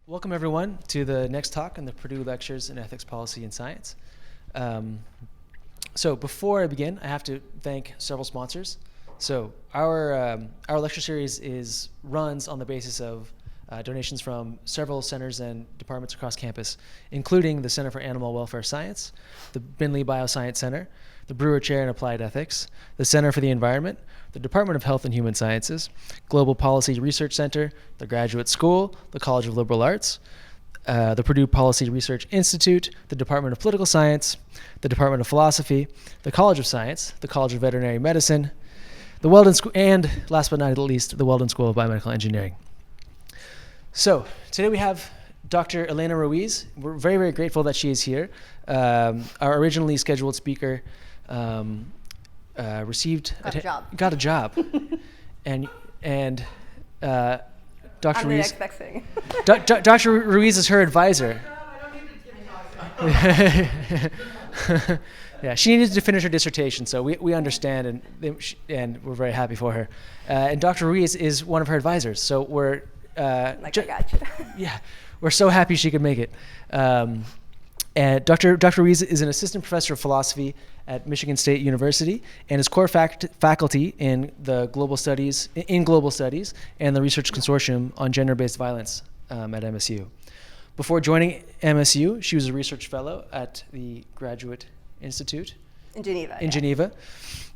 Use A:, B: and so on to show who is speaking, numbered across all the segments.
A: Welcome everyone to the next talk in the Purdue Lectures in Ethics, Policy, and Science. So before I begin, I have to thank several sponsors. So our lecture series runs on the basis of donations from several centers and departments across campus, including the Center for Animal Welfare Science, the Binley Bioscience Center, the Brewer Chair in Applied Ethics, the Center for the Environment, the Department of Health and Human Sciences, Global Policy Research Center, the Graduate School, the College of Liberal Arts, the Purdue Policy Research Institute, the Department of Political Science, the Department of Philosophy, the College of Science, the College of Veterinary Medicine, the Weldon School, and last but not least, the Weldon School of Biomedical Engineering. So today we have Dr. Elena Ruíz. We're very, very grateful that she is here. Our originally scheduled speaker got a job, and Dr.
B: I'm
A: Ruíz.
B: expecting.
A: Dr. Ruíz is her advisor. Yeah, she needed to finish her dissertation, so we understand, and we're very happy for her. And Dr. Ruíz is one of her advisors, so we're
B: I got you.
A: yeah, we're so happy she could make it. And Dr. Ruíz is an assistant professor of philosophy at Michigan State University and is core faculty in global studies and the research consortium on gender-based violence at MSU. Before joining MSU, she was a research fellow at the Graduate Institute
B: In Geneva.
A: in Geneva.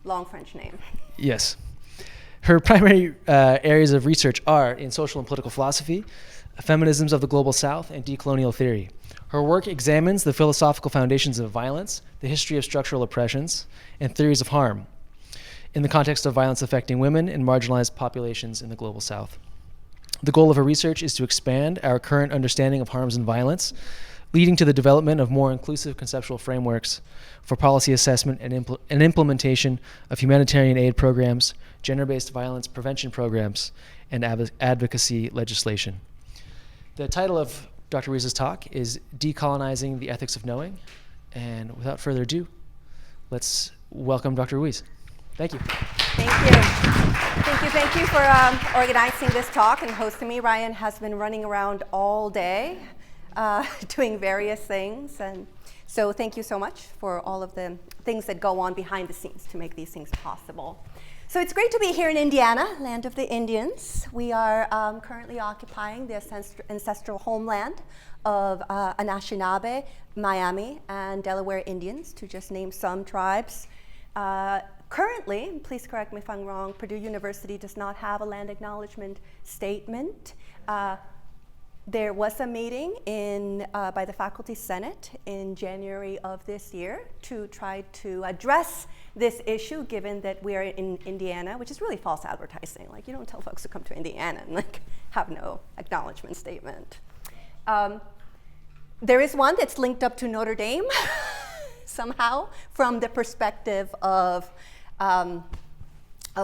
B: Long French name.
A: Yes. Her primary areas of research are in social and political philosophy, feminisms of the global south, and decolonial theory. Her work examines the philosophical foundations of violence, the history of structural oppressions, and theories of harm in the context of violence affecting women and marginalized populations in the global south. The goal of her research is to expand our current understanding of harms and violence, leading to the development of more inclusive conceptual frameworks for policy assessment and implementation of humanitarian aid programs, gender-based violence prevention programs, and advocacy legislation. The title of Dr. Ruíz's talk is Decolonizing the Ethics of Knowing. And without further ado, let's welcome Dr. Ruíz. Thank you.
B: Thank you for organizing this talk and hosting me. Ryan has been running around all day doing various things. And so thank you so much for all of the things that go on behind the scenes to make these things possible. So it's great to be here in Indiana, land of the Indians. We are currently occupying the ancestral homeland of Anishinaabe, Miami, and Delaware Indians, to just name some tribes. Currently, please correct me if I'm wrong, Purdue University does not have a land acknowledgement statement. There was a meeting by the Faculty Senate in January of this year to try to address this issue, given that we are in Indiana, which is really false advertising. Like, you don't tell folks to come to Indiana and have no acknowledgement statement. There is one that's linked up to Notre Dame somehow from the perspective of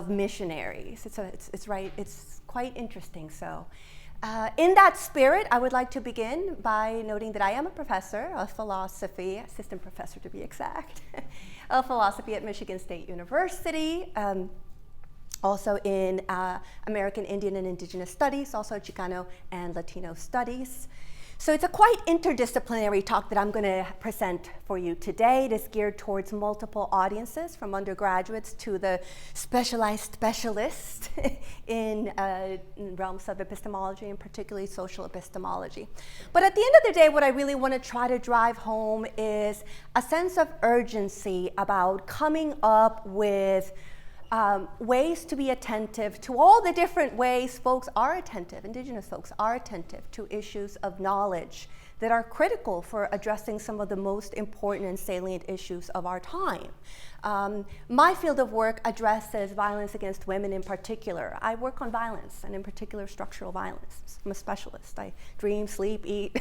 B: missionaries. It's quite interesting. So. In that spirit, I would like to begin by noting that I am a professor of philosophy, assistant professor to be exact, of philosophy at Michigan State University, also in American Indian and Indigenous Studies, also Chicano and Latino Studies. So it's a quite interdisciplinary talk that I'm going to present for you today. It is geared towards multiple audiences, from undergraduates to the specialized specialists in realms of epistemology, and particularly social epistemology. But at the end of the day, what I really want to try to drive home is a sense of urgency about coming up with ways to be attentive to all the different ways folks are attentive, Indigenous folks are attentive to issues of knowledge that are critical for addressing some of the most important and salient issues of our time. My field of work addresses violence against women in particular. I work on violence, and in particular structural violence. I'm a specialist. I dream, sleep, eat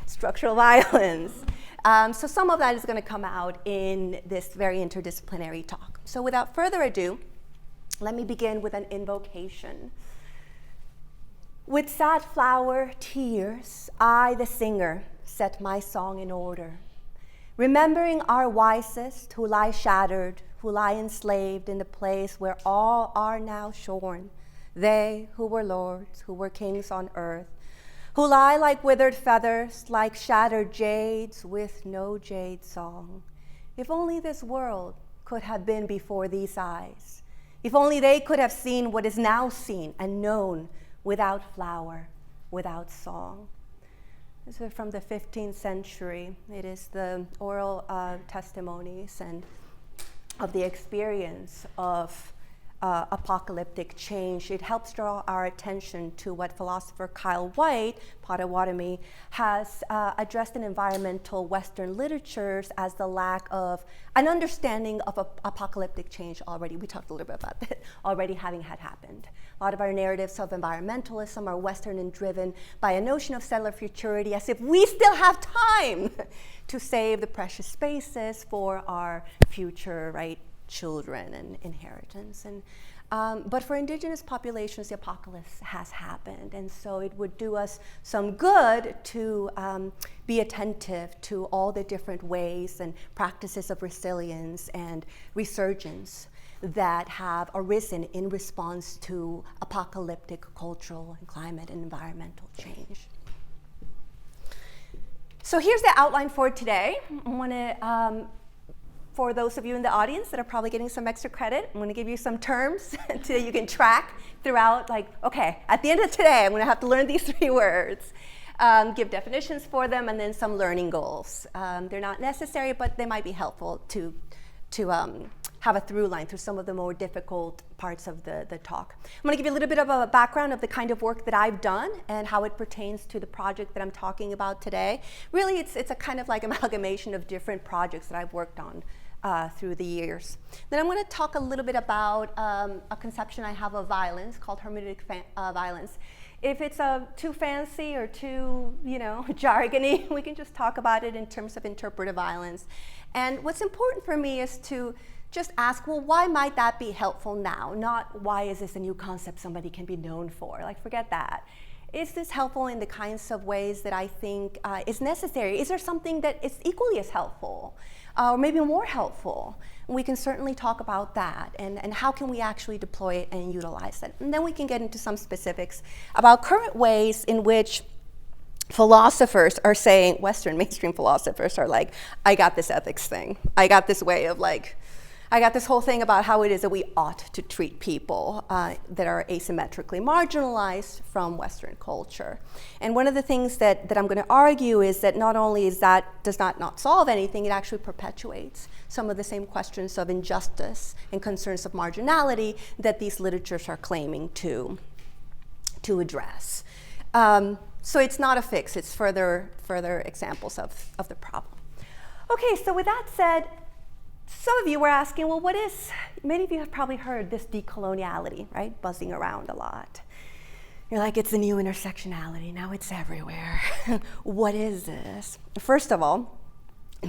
B: structural violence. So some of that is going to come out in this very interdisciplinary talk. So without further ado, let me begin with an invocation. With sad flower tears, I, the singer, set my song in order, remembering our wisest who lie shattered, who lie enslaved in the place where all are now shorn, they who were lords, who were kings on earth, who lie like withered feathers, like shattered jades with no jade song. If only this world could have been before these eyes. If only they could have seen what is now seen and known without flower, without song. This is from the 15th century. It is the oral testimonies and of the experience of apocalyptic change. It helps draw our attention to what philosopher Kyle White, Potawatomi, has addressed in environmental Western literatures as the lack of an understanding of apocalyptic change already. We talked a little bit about that, already having had happened. A lot of our narratives of environmentalism are Western and driven by a notion of settler futurity, as if we still have time to save the precious spaces for our future, right, children and inheritance. And but for indigenous populations, the apocalypse has happened, and so it would do us some good to be attentive to all the different ways and practices of resilience and resurgence that have arisen in response to apocalyptic cultural and climate and environmental change. So here's the outline for today. I want to for those of you in the audience that are probably getting some extra credit, I'm going to give you some terms that you can track throughout, like, okay, at the end of today, I'm going to have to learn these 3 words, give definitions for them, and then some learning goals. They're not necessary, but they might be helpful to have a through line through some of the more difficult parts of the talk. I'm going to give you a little bit of a background of the kind of work that I've done and how it pertains to the project that I'm talking about today. Really, it's a kind of like amalgamation of different projects that I've worked on through the years. Then I'm going to talk a little bit about a conception I have of violence called hermeneutic violence. If it's too fancy or too, jargony, we can just talk about it in terms of interpretive violence. And what's important for me is to just ask, well, why might that be helpful now? Not why is this a new concept somebody can be known for? Like, forget that. Is this helpful in the kinds of ways that I think is necessary? Is there something that is equally as helpful? Or maybe more helpful? We can certainly talk about that and how can we actually deploy it and utilize it. And then we can get into some specifics about current ways in which philosophers are saying, Western mainstream philosophers are like, I got this ethics thing. I got this way of I got this whole thing about how it is that we ought to treat people that are asymmetrically marginalized from Western culture. And one of the things that I'm going to argue is that not only does that not solve anything, it actually perpetuates some of the same questions of injustice and concerns of marginality that these literatures are claiming to address. So it's not a fix, it's further examples of the problem. Okay, so with that said, some of you were asking, well, many of you have probably heard this decoloniality, right? Buzzing around a lot. You're like, it's the new intersectionality, now it's everywhere. What is this? First of all,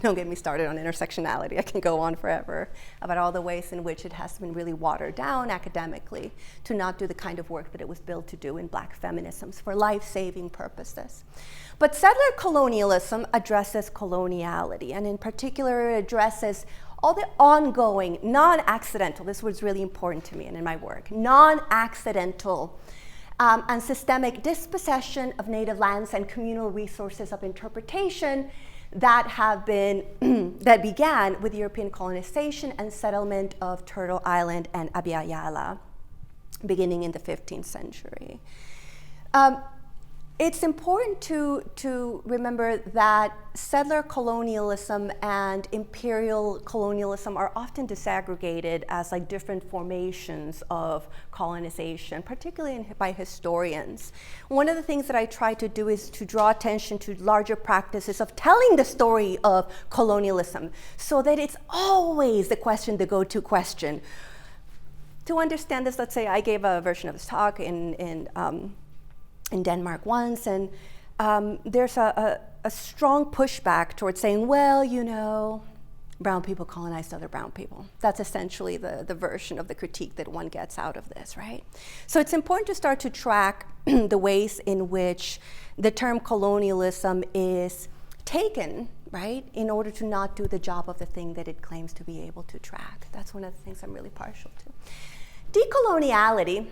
B: don't get me started on intersectionality. I can go on forever about all the ways in which it has been really watered down academically to not do the kind of work that it was built to do in Black feminisms for life-saving purposes. But settler colonialism addresses coloniality, and in particular, it addresses all the ongoing, non-accidental, this was really important to me and in my work, non-accidental and systemic dispossession of native lands and communal resources of interpretation that began with European colonization and settlement of Turtle Island and Abya-Yala, beginning in the 15th century. It's important to remember that settler colonialism and imperial colonialism are often disaggregated as like different formations of colonization, particularly by historians. One of the things that I try to do is to draw attention to larger practices of telling the story of colonialism so that it's always the go-to question. To understand this, let's say I gave a version of this talk in Denmark once, and there's a strong pushback towards saying, well, brown people colonized other brown people. That's essentially the version of the critique that one gets out of this, right? So it's important to start to track the ways in which the term colonialism is taken, right, in order to not do the job of the thing that it claims to be able to track. That's one of the things I'm really partial to. Decoloniality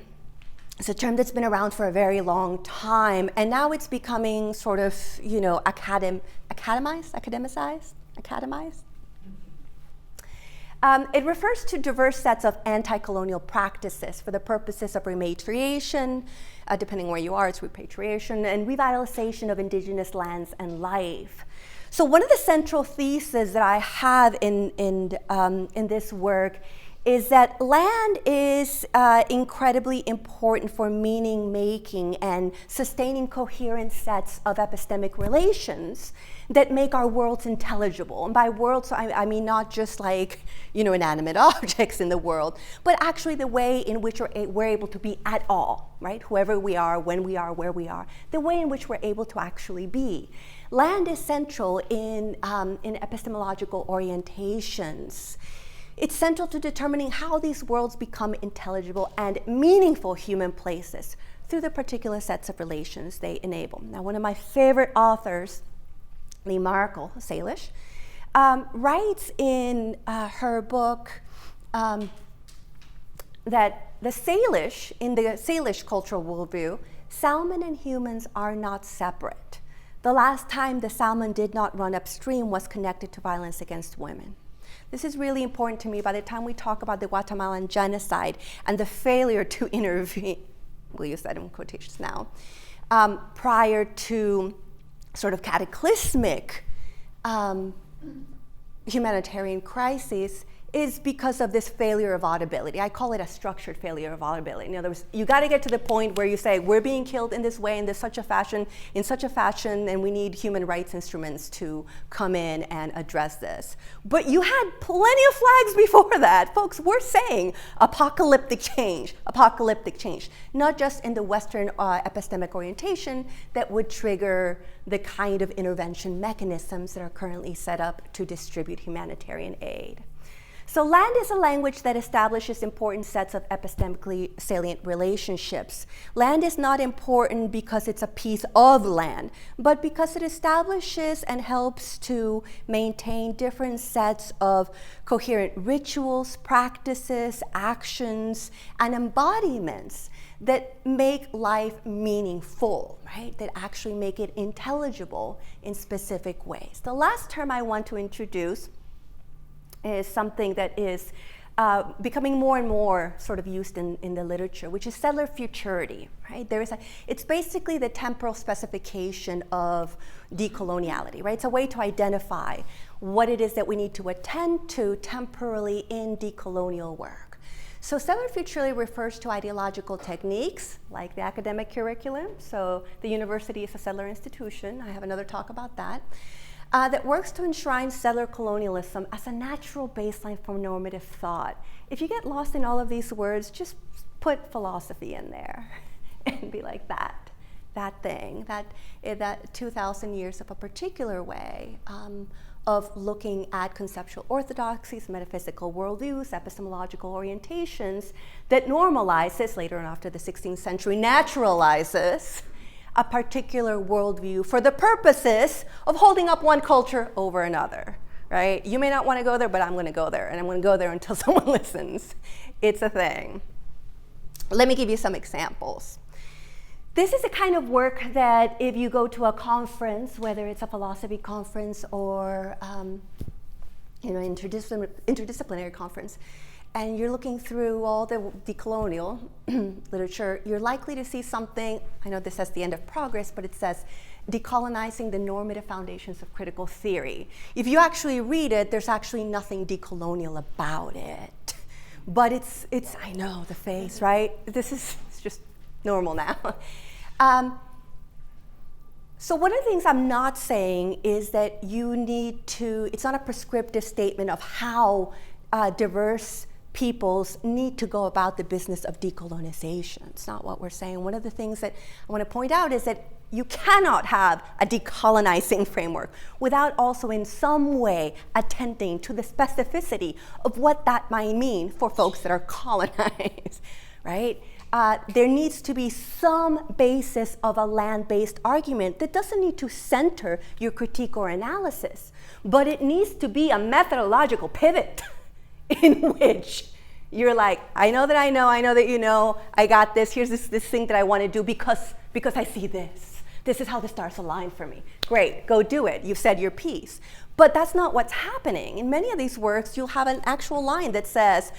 B: It's a term that's been around for a very long time, and now it's becoming sort of, academized. It refers to diverse sets of anti-colonial practices for the purposes of rematriation, depending where you are, it's repatriation, and revitalization of indigenous lands and life. So one of the central theses that I have in this work is that land is incredibly important for meaning making and sustaining coherent sets of epistemic relations that make our worlds intelligible. And by worlds, I mean not just like, inanimate objects in the world, but actually the way in which we're able to be at all, right? Whoever we are, when we are, where we are, the way in which we're able to actually be. Land is central in epistemological orientations. It's central to determining how these worlds become intelligible and meaningful human places through the particular sets of relations they enable. Now, one of my favorite authors, Lee Markle, Salish, writes in her book that in the Salish cultural worldview, salmon and humans are not separate. The last time the salmon did not run upstream was connected to violence against women. This is really important to me. By the time we talk about the Guatemalan genocide and the failure to intervene, we'll use that in quotations now, prior to sort of cataclysmic humanitarian crises, is because of this failure of audibility. I call it a structured failure of audibility. In other words, you got to get to the point where you say, we're being killed in this way, in such a fashion, and we need human rights instruments to come in and address this. But you had plenty of flags before that. Folks, we're saying apocalyptic change, not just in the Western epistemic orientation that would trigger the kind of intervention mechanisms that are currently set up to distribute humanitarian aid. So land is a language that establishes important sets of epistemically salient relationships. Land is not important because it's a piece of land, but because it establishes and helps to maintain different sets of coherent rituals, practices, actions, and embodiments that make life meaningful, right? That actually make it intelligible in specific ways. The last term I want to introduce is something that is becoming more and more sort of used in the literature, which is settler futurity, right? It's basically the temporal specification of decoloniality, right? It's a way to identify what it is that we need to attend to temporally in decolonial work. So settler futurity refers to ideological techniques like the academic curriculum. So the university is a settler institution. I have another talk about that. That works to enshrine settler colonialism as a natural baseline for normative thought. If you get lost in all of these words, just put philosophy in there and be like that thing, that 2,000 years of a particular way of looking at conceptual orthodoxies, metaphysical worldviews, epistemological orientations that normalizes, later on after the 16th century, naturalizes a particular worldview for the purposes of holding up one culture over another, right? You may not want to go there, but I'm going to go there, and I'm going to go there until someone listens. It's a thing. Let me give you some examples. This is a kind of work that if you go to a conference, whether it's a philosophy conference or interdisciplinary conference, and you're looking through all the decolonial literature, you're likely to see something, I know this says the end of progress, but it says decolonizing the normative foundations of critical theory. If you actually read it, there's actually nothing decolonial about it. But it's I know, the face, right? It's just normal now. So one of the things I'm not saying is that it's not a prescriptive statement of how diverse peoples need to go about the business of decolonization. It's not what we're saying. One of the things that I want to point out is that you cannot have a decolonizing framework without also in some way attending to the specificity of what that might mean for folks that are colonized, right? There needs to be some basis of a land-based argument that doesn't need to center your critique or analysis, but it needs to be a methodological pivot in which You're like, I know that you know, I got this, here's this thing that I want to do because I see this. This is how the stars align for me. Great, go do it. You've said your piece. But that's not what's happening. In many of these works, you'll have an actual line that says,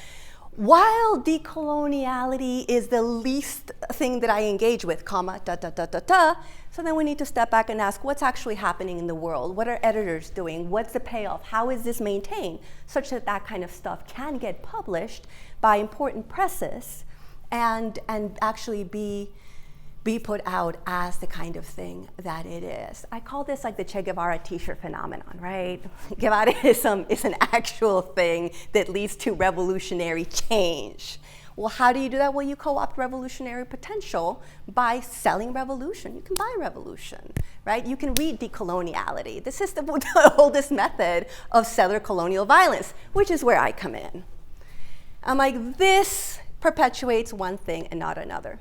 B: while decoloniality is the least thing that I engage with, comma, da, da, da, da, da, so then we need to step back and ask what's actually happening in the world? What are editors doing? What's the payoff? How is this maintained? Such that that kind of stuff can get published by important presses and actually be put out as the kind of thing that it is. I call this like the Che Guevara t-shirt phenomenon, right? Guevaraism is an actual thing that leads to revolutionary change. Well, how do you do that? Well, you co-opt revolutionary potential by selling revolution. You can buy revolution, right? You can read Decoloniality. This is the oldest method of settler colonial violence, which is where I come in. I'm like, this perpetuates one thing and not another.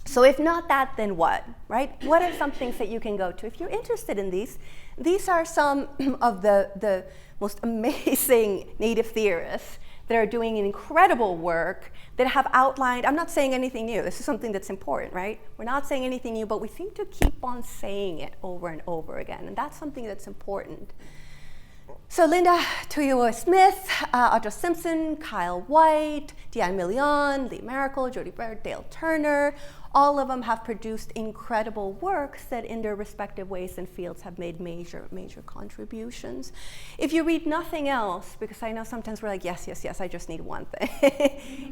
B: So if not that, then what, right? What are some things that you can go to? If you're interested in these are some of the most amazing Native theorists that are doing incredible work that have outlined, I'm not saying anything new, this is something that's important, right? We're not saying anything new, but we seem to keep on saying it over and over again, and that's something that's important. So Linda Tuiawa-Smith, Audra Simpson, Kyle White, Diane Million, Lee Maracle, Jody Baird, Dale Turner, all of them have produced incredible works that in their respective ways and fields have made major contributions. If you read nothing else, because I know sometimes we're like, yes, I just need one thing.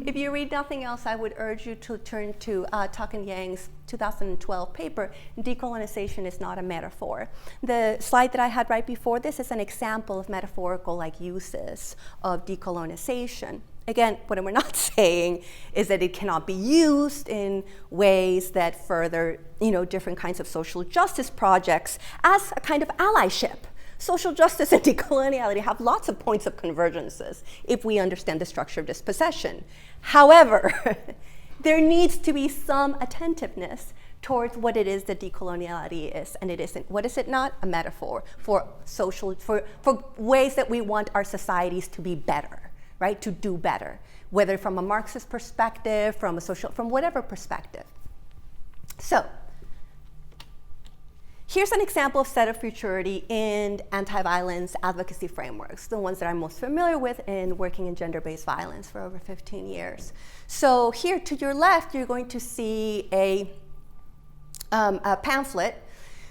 B: If you read nothing else, I would urge you to turn to Tuck and Yang's 2012 paper, Decolonization is Not a Metaphor. The slide that I had right before this is an example of metaphorical uses of decolonization. Again, what we're not saying is that it cannot be used in ways that further, different kinds of social justice projects as a kind of allyship. Social justice and decoloniality have lots of points of convergences if we understand the structure of dispossession. However, there needs to be some attentiveness towards what it is that decoloniality is, and it isn't. What is it not? A metaphor for ways that we want our societies to be better. Right, to do better, whether from a Marxist perspective, from whatever perspective. So, here's an example of set of futurity in anti-violence advocacy frameworks, the ones that I'm most familiar with in working in gender-based violence for over 15 years. So here to your left, you're going to see a pamphlet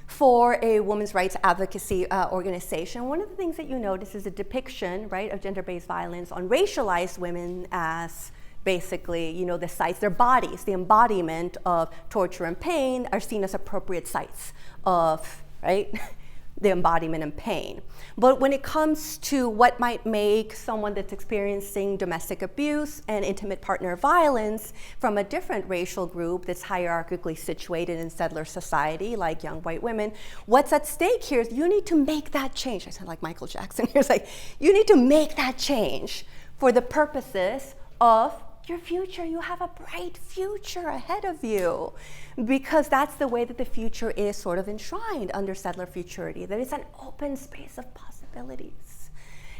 B: for a women's rights advocacy organization. One of the things that you notice is a depiction, right, of gender-based violence on racialized women as basically, the sites, their bodies, the embodiment of torture and pain are seen as appropriate sites of, right, the embodiment and pain. But when it comes to what might make someone that's experiencing domestic abuse and intimate partner violence from a different racial group that's hierarchically situated in settler society, like young white women, what's at stake here is you need to make that change. I sound like Michael Jackson here. It's like, you need to make that change for the purposes of your future. You have a bright future ahead of you, because that's the way that the future is sort of enshrined under settler futurity, that it's an open space of possibilities.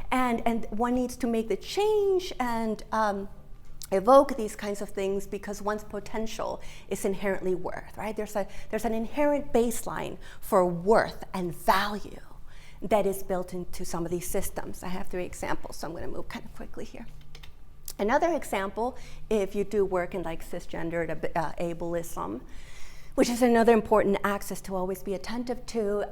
B: And one needs to make the change and evoke these kinds of things because one's potential is inherently worth, right? There's an inherent baseline for worth and value that is built into some of these systems. I have 3 examples, so I'm going to move kind of quickly here. Another example, if you do work in cisgendered ableism, which is another important axis to always be attentive to,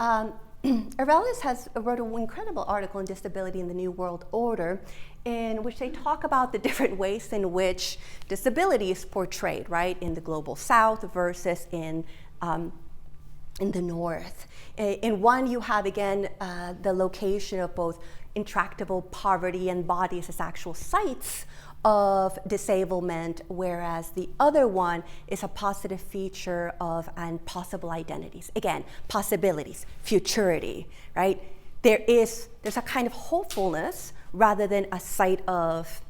B: Arelis wrote an incredible article on disability in the New World Order, in which they talk about the different ways in which disability is portrayed, right, in the global South versus in the North. In one, you have, again, the location of both intractable poverty and bodies as actual sites of disablement, whereas the other one is a positive feature of and possible identities. Again, possibilities, futurity, right? There's a kind of hopefulness rather than a site of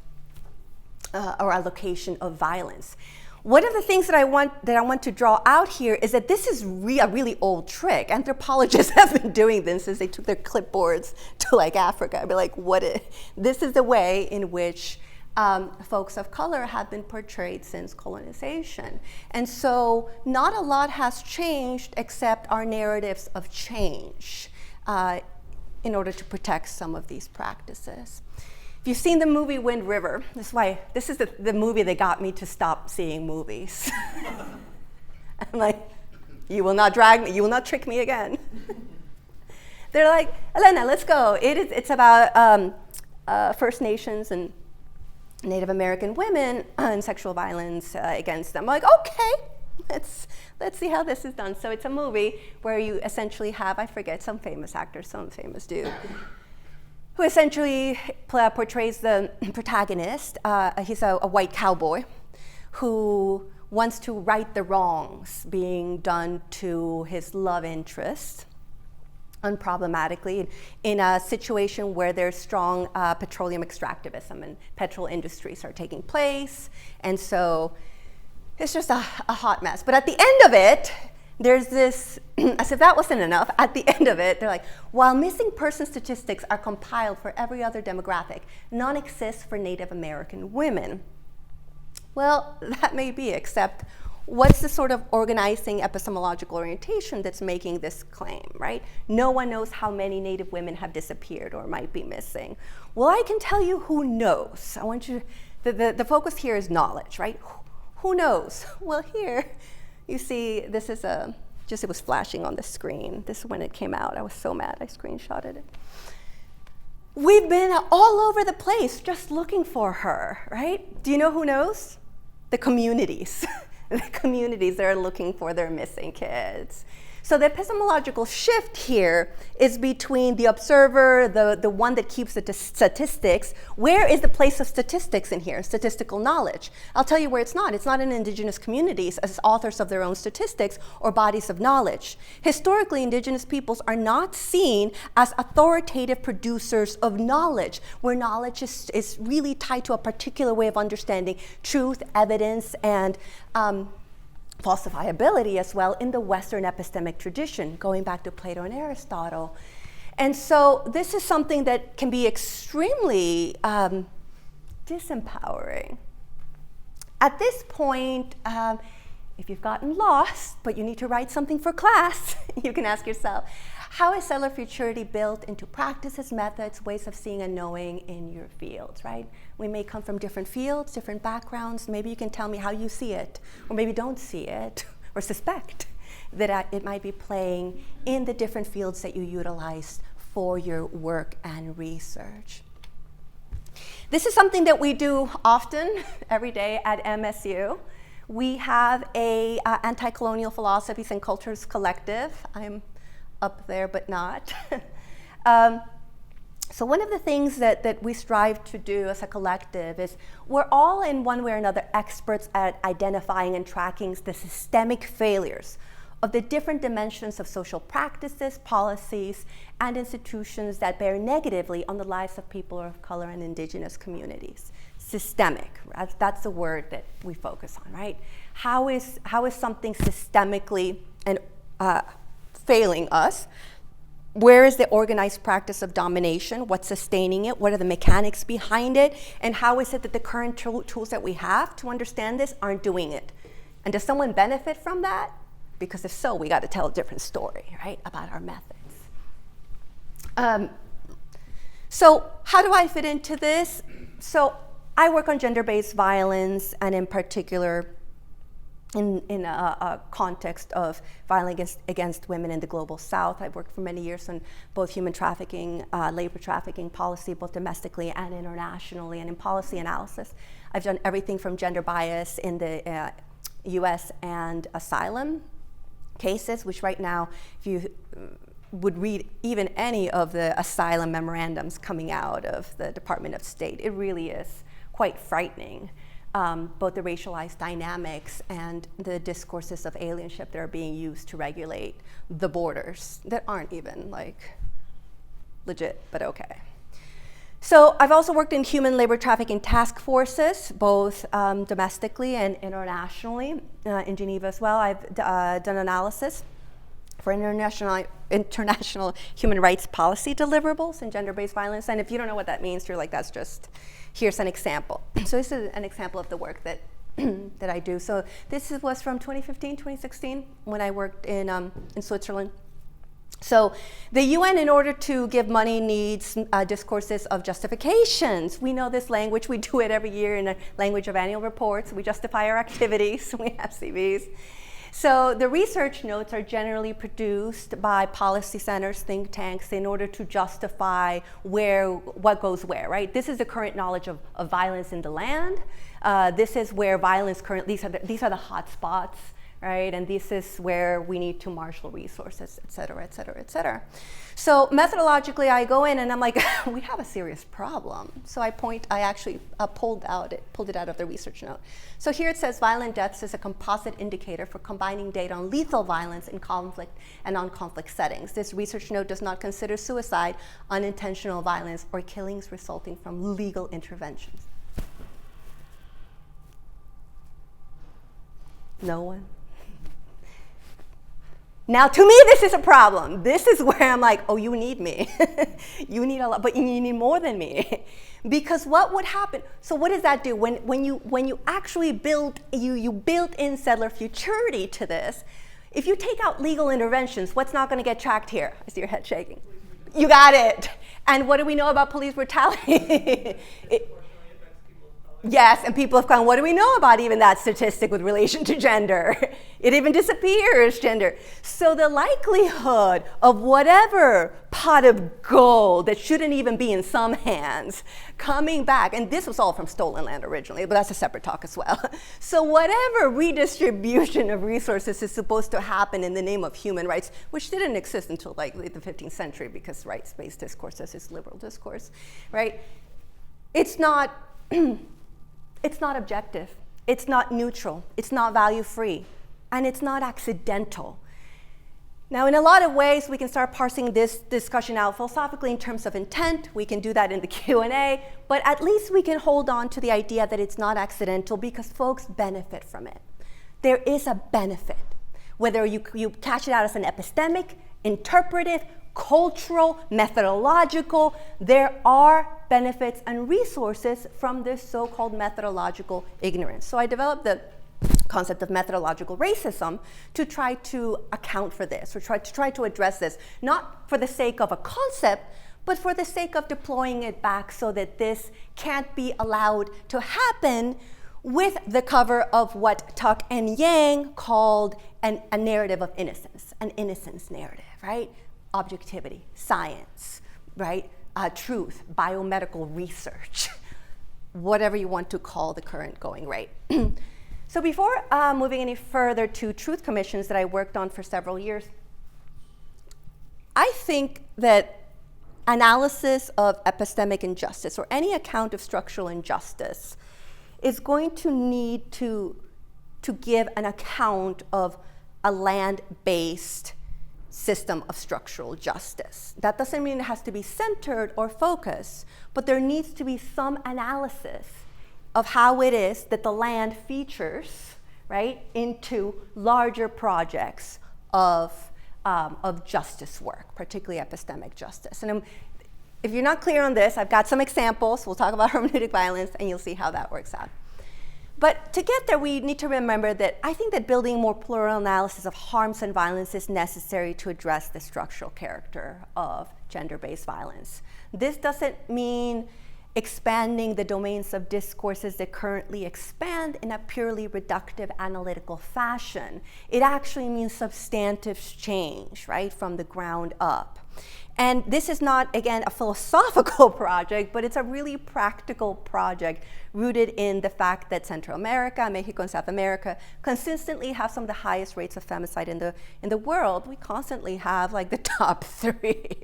B: or a location of violence. One of the things that I want to draw out here is that this is a really old trick. Anthropologists have been doing this since they took their clipboards to Africa. I'd be like, this is the way in which folks of color have been portrayed since colonization. And so not a lot has changed except our narratives of change in order to protect some of these practices. If you've seen the movie Wind River, this is the movie that got me to stop seeing movies. I'm like, you will not drag me, you will not trick me again. They're like, Elena, let's go. It's about First Nations and Native American women and sexual violence against them. I'm like, okay, let's see how this is done. So it's a movie where you essentially have, I forget, some famous actor, some famous dude, who essentially portrays the protagonist. He's a white cowboy who wants to right the wrongs being done to his love interest unproblematically in a situation where there's strong petroleum extractivism and petrol industries are taking place. And so it's just a hot mess. But at the end of it, there's this, as if that wasn't enough, at the end of it, they're like, while missing person statistics are compiled for every other demographic, none exist for Native American women. Well, that may be, except what's the sort of organizing epistemological orientation that's making this claim, right? No one knows how many Native women have disappeared or might be missing. Well, I can tell you who knows. I want you, the focus here is knowledge, right? Who knows? Well, here you see, this is it was flashing on the screen. This is when it came out. I was so mad, I screenshotted it. We've been all over the place just looking for her, right? Do you know who knows? The communities. The communities that are looking for their missing kids. So the epistemological shift here is between the observer, the one that keeps the statistics. Where is the place of statistics in here, statistical knowledge? I'll tell you where it's not. It's not in indigenous communities as authors of their own statistics or bodies of knowledge. Historically, indigenous peoples are not seen as authoritative producers of knowledge, where knowledge is really tied to a particular way of understanding truth, evidence, and falsifiability as well in the Western epistemic tradition, going back to Plato and Aristotle. And so this is something that can be extremely disempowering. At this point, if you've gotten lost, but you need to write something for class, you can ask yourself, how is settler futurity built into practices, methods, ways of seeing and knowing in your fields, right? We may come from different fields, different backgrounds. Maybe you can tell me how you see it, or maybe don't see it, or suspect that it might be playing in the different fields that you utilize for your work and research. This is something that we do often, every day at MSU. We have a anti-colonial philosophies and cultures collective. I'm up there, but not. So one of the things that we strive to do as a collective is we're all in one way or another experts at identifying and tracking the systemic failures of the different dimensions of social practices, policies, and institutions that bear negatively on the lives of people of color and indigenous communities. Systemic, that's the word that we focus on, right? How is something systemically and failing us? Where is the organized practice of domination? What's sustaining it? What are the mechanics behind it? And how is it that the current tools that we have to understand this aren't doing it? And does someone benefit from that? Because if so, we got to tell a different story, right, about our methods. So how do I fit into this? So I work on gender-based violence, and in particular, in a context of violence against women in the global South. I've worked for many years on both human trafficking, labor trafficking policy, both domestically and internationally. And in policy analysis, I've done everything from gender bias in the US and asylum cases, which right now, if you would read even any of the asylum memorandums coming out of the Department of State, it really is quite frightening. Both the racialized dynamics and the discourses of alienship that are being used to regulate the borders that aren't even like legit, but okay. So I've also worked in human labor trafficking task forces, both domestically and internationally, in Geneva as well. I've done analysis for international human rights policy deliverables in gender-based violence. And if you don't know what that means, you're like, that's just, here's an example. So this is an example of the work that that I do. So this was from 2015, 2016, when I worked in Switzerland. So the UN, in order to give money, needs discourses of justifications. We know this language. We do it every year in the language of annual reports. We justify our activities. We have CVs. So the research notes are generally produced by policy centers, think tanks, in order to justify what goes where, right? This is the current knowledge of violence in the land. This is where violence currently, these are the hot spots, right? And this is where we need to marshal resources, et cetera, et cetera, et cetera. So methodologically, I go in and I'm like, we have a serious problem. So I actually pulled it out of the research note. So here it says violent deaths is a composite indicator for combining data on lethal violence in conflict and non-conflict settings. This research note does not consider suicide, unintentional violence, or killings resulting from legal interventions. No one? Now, to me, this is a problem. This is where I'm like, oh, you need me. You need a lot, but you need more than me. Because what would happen? So what does that do? When you actually build in settler futurity to this, if you take out legal interventions, what's not going to get tracked here? I see your head shaking. You got it. And what do we know about police brutality? Yes, and people have gone, what do we know about even that statistic with relation to gender? It even disappears, gender. So the likelihood of whatever pot of gold that shouldn't even be in some hands coming back, and this was all from stolen land originally, but that's a separate talk as well. So whatever redistribution of resources is supposed to happen in the name of human rights, which didn't exist until like the 15th century because rights-based discourse is liberal discourse, right? It's not objective, it's not neutral, it's not value-free, and it's not accidental. Now, in a lot of ways, we can start parsing this discussion out philosophically in terms of intent. We can do that in the Q&A, but at least we can hold on to the idea that it's not accidental because folks benefit from it. There is a benefit, whether you cash it out as an epistemic, interpretive, cultural, methodological, there are benefits and resources from this so-called methodological ignorance. So I developed the concept of methodological racism to try to account for this, or try to address this, not for the sake of a concept, but for the sake of deploying it back so that this can't be allowed to happen with the cover of what Tuck and Yang called a narrative of innocence, an innocence narrative, right? Objectivity, science, right? Truth, biomedical research, whatever you want to call the current going rate. So before moving any further to truth commissions that I worked on for several years, I think that analysis of epistemic injustice or any account of structural injustice is going to need to give an account of a land-based system of structural justice. That doesn't mean it has to be centered or focused, but there needs to be some analysis of how it is that the land features, right, into larger projects of justice work, particularly epistemic justice. And if you're not clear on this, I've got some examples. We'll talk about hermeneutic violence, and you'll see how that works out. But to get there, we need to remember that I think that building more plural analysis of harms and violence is necessary to address the structural character of gender-based violence. This doesn't mean expanding the domains of discourses that currently expand in a purely reductive analytical fashion. It actually means substantive change, right, from the ground up. And this is not, again, a philosophical project, but it's a really practical project rooted in the fact that Central America, Mexico, and South America consistently have some of the highest rates of femicide in the world. We constantly have like the top 3.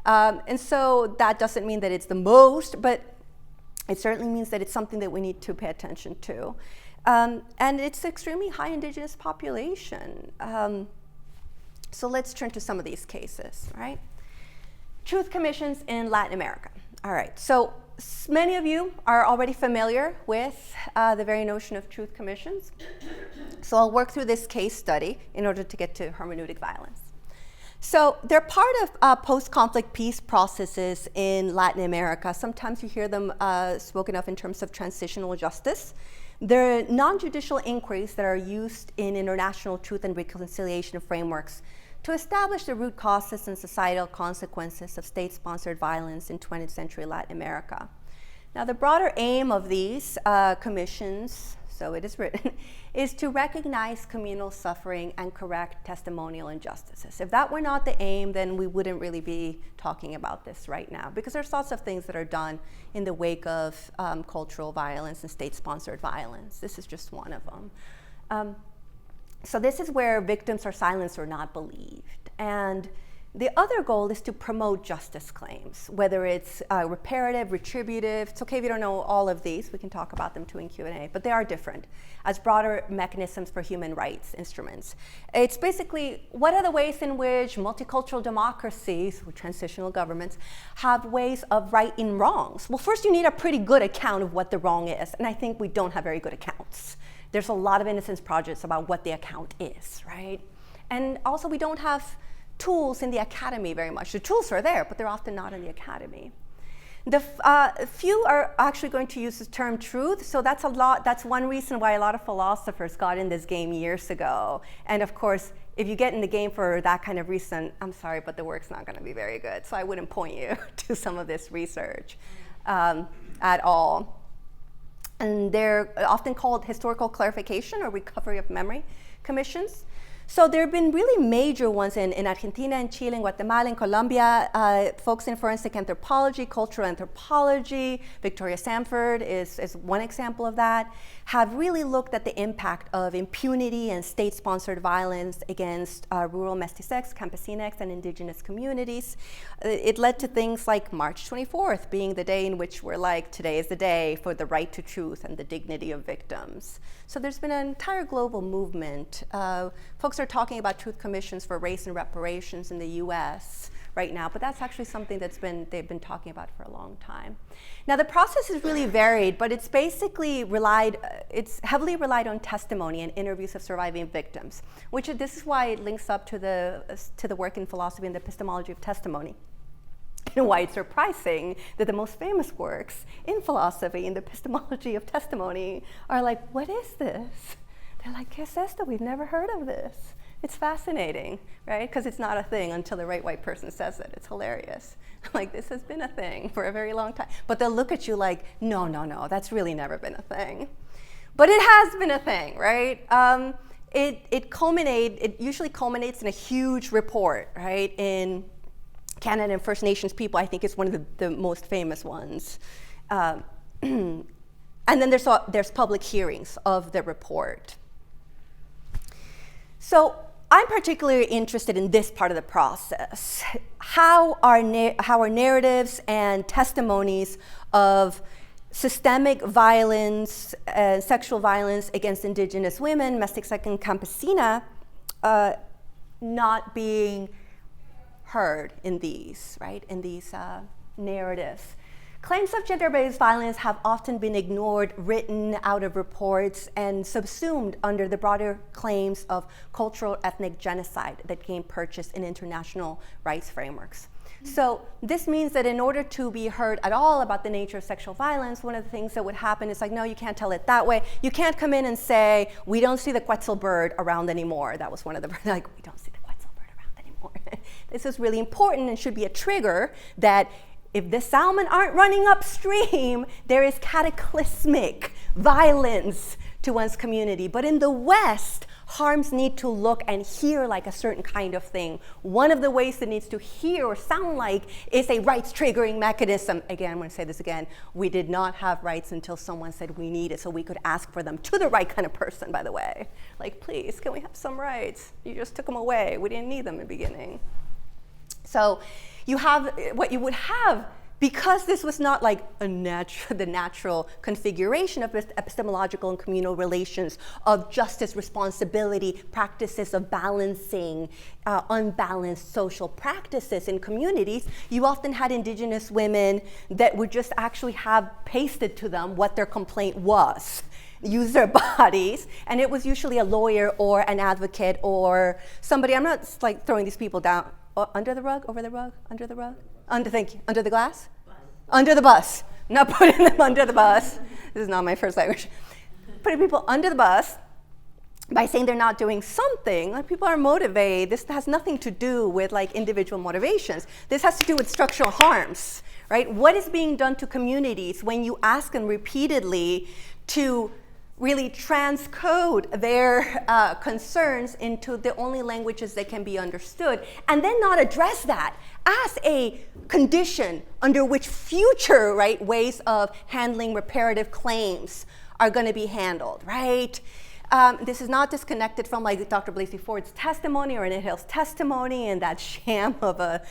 B: And so that doesn't mean that it's the most, but it certainly means that it's something that we need to pay attention to. And it's extremely high indigenous population. So let's turn to some of these cases, right? Truth commissions in Latin America. All right, so many of you are already familiar with the very notion of truth commissions. So I'll work through this case study in order to get to hermeneutic violence. So they're part of post-conflict peace processes in Latin America. Sometimes you hear them spoken of in terms of transitional justice. They're non-judicial inquiries that are used in international truth and reconciliation frameworks to establish the root causes and societal consequences of state-sponsored violence in 20th century Latin America. Now, the broader aim of these commissions, so it is written, is to recognize communal suffering and correct testimonial injustices. If that were not the aim, then we wouldn't really be talking about this right now, because there's lots of things that are done in the wake of cultural violence and state-sponsored violence. This is just one of them. So this is where victims are silenced or not believed. And the other goal is to promote justice claims, whether it's reparative, retributive. It's okay if you don't know all of these. We can talk about them too in Q&A, but they are different as broader mechanisms for human rights instruments. It's basically, what are the ways in which multicultural democracies, or transitional governments, have ways of righting wrongs? Well, first you need a pretty good account of what the wrong is, and I think we don't have very good accounts. There's a lot of innocence projects about what the account is, right? And also we don't have tools in the academy very much. The tools are there, but they're often not in the academy. Few are actually going to use the term truth, so that's one reason why a lot of philosophers got in this game years ago. And of course, if you get in the game for that kind of reason, I'm sorry, but the work's not gonna be very good, so I wouldn't point you to some of this research at all. And they're often called historical clarification or recovery of memory commissions. So there have been really major ones in Argentina, in Chile, in Guatemala, in Colombia. Folks in forensic anthropology, cultural anthropology, Victoria Sanford is one example of that, have really looked at the impact of impunity and state-sponsored violence against rural mestizex, campesinex, and indigenous communities. It led to things like March 24th being the day in which we're like, today is the day for the right to truth and the dignity of victims. So there's been an entire global movement. Folks are talking about truth commissions for race and reparations in the US right now, but that's actually something they've been talking about for a long time. Now the process is really varied, but it's basically it's heavily relied on testimony and interviews of surviving victims, this is why it links up to the work in philosophy and the epistemology of testimony. And why it's surprising that the most famous works in philosophy and the epistemology of testimony are like, what is this? They're like, ¿qué es esto? We've never heard of this. It's fascinating, right? Because it's not a thing until the right white person says it. It's hilarious. Like, this has been a thing for a very long time. But they'll look at you like, no, that's really never been a thing. But it has been a thing, right? It usually culminates in a huge report, right? In Canada and First Nations people, I think it's one of the most famous ones. And then there's public hearings of the report. So I'm particularly interested in this part of the process. How are narratives and testimonies of systemic violence, sexual violence against indigenous women, mestiza and campesina, not being heard in these, right? In these narratives. Claims of gender-based violence have often been ignored, written out of reports, and subsumed under the broader claims of cultural ethnic genocide that gain purchase in international rights frameworks. So this means that in order to be heard at all about the nature of sexual violence, one of the things that would happen is like, no, you can't tell it that way. You can't come in and say, we don't see the Quetzal bird around anymore. That was one of the, like, we don't see the Quetzal bird around anymore. This is really important and should be a trigger that if the salmon aren't running upstream, there is cataclysmic violence to one's community. But in the West, harms need to look and hear like a certain kind of thing. One of the ways it needs to hear or sound like is a rights triggering mechanism. Again, I'm going to say this again. We did not have rights until someone said we need it, so we could ask for them to the right kind of person, by the way. Like, please, can we have some rights? You just took them away. We didn't need them in the beginning. So you have what you would have, because this was not like the natural configuration of epistemological and communal relations of justice, responsibility, practices of balancing unbalanced social practices in communities, you often had indigenous women that would just actually have pasted to them what their complaint was, use their bodies, and it was usually a lawyer or an advocate or somebody. I'm not like throwing these people down under the rug, over the rug, under the rug? Thank you. Under the glass? Under the bus. Not putting them under the bus. This is not my first language. Putting people under the bus by saying they're not doing something. Like, people are motivated. This has nothing to do with like individual motivations. This has to do with structural harms, right? What is being done to communities when you ask them repeatedly to really transcode their concerns into the only languages that can be understood, and then not address that as a condition under which future, right, ways of handling reparative claims are going to be handled, right? This is not disconnected from like Dr. Blasey Ford's testimony or Annette Hill's testimony and that sham of a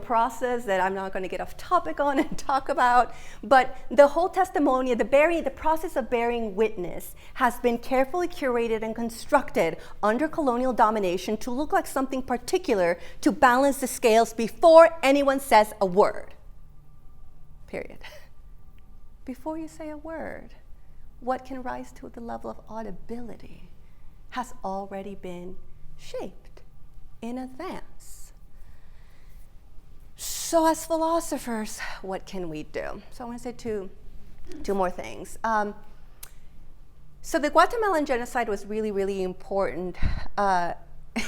B: process that I'm not going to get off topic on and talk about. But the whole testimony, the process of bearing witness has been carefully curated and constructed under colonial domination to look like something particular to balance the scales before anyone says a word. Period. Before you say a word, what can rise to the level of audibility has already been shaped in advance. So as philosophers, what can we do? So I want to say two more things. So the Guatemalan genocide was really, really important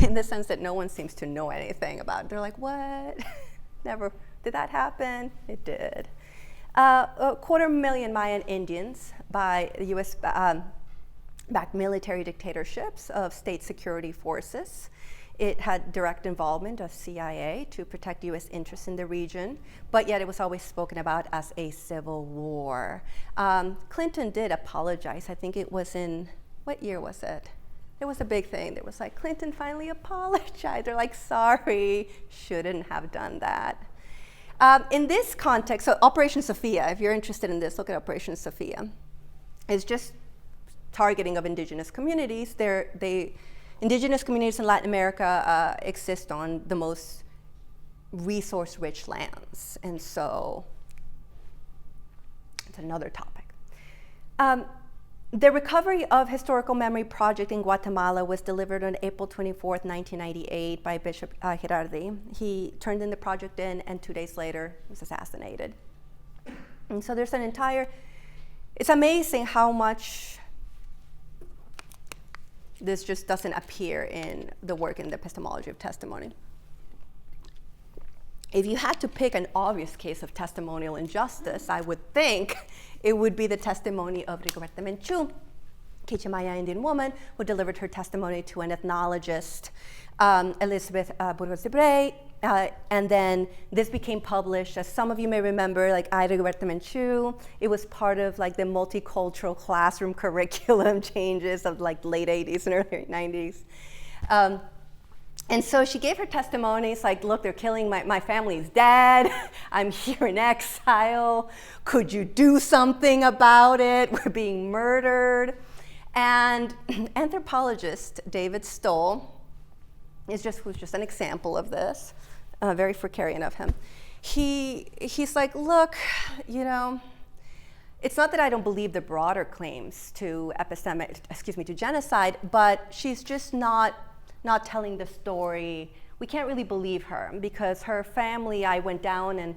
B: in the sense that no one seems to know anything about it. They're like, what? Never, did that happen? It did. 250,000 Mayan Indians by the US-backed military dictatorships of state security forces. It had direct involvement of CIA to protect US interests in the region, but yet it was always spoken about as a civil war. Clinton did apologize. I think it was in, what year was it? It was a big thing. There was like, Clinton finally apologized. They're like, sorry, shouldn't have done that. In this context, so Operation Sophia, if you're interested in this, look at Operation Sophia. It's just targeting of indigenous communities. Indigenous communities in Latin America exist on the most resource-rich lands. And so it's another topic. The Recovery of Historical Memory project in Guatemala was delivered on April 24th, 1998 by Bishop Girardi. He turned in the project in, and 2 days later, he was assassinated. And so there's it's amazing how much this just doesn't appear in the work in the epistemology of testimony. If you had to pick an obvious case of testimonial injustice, I would think it would be the testimony of Rigoberta Menchú, Quichua Indian woman who delivered her testimony to an ethnologist, Elizabeth Burgos de Bray, and then this became published, as some of you may remember, like I, Rigoberta Menchú. It was part of like the multicultural classroom curriculum changes of like late 80s and early 90s. And so she gave her testimonies like, look, they're killing my family's dead. I'm here in exile. Could you do something about it? We're being murdered. And anthropologist David Stoll who's just an example of this, very Fricarian of him. He's like, look, it's not that I don't believe the broader claims to genocide, but she's just not telling the story. We can't really believe her because her family, I went down and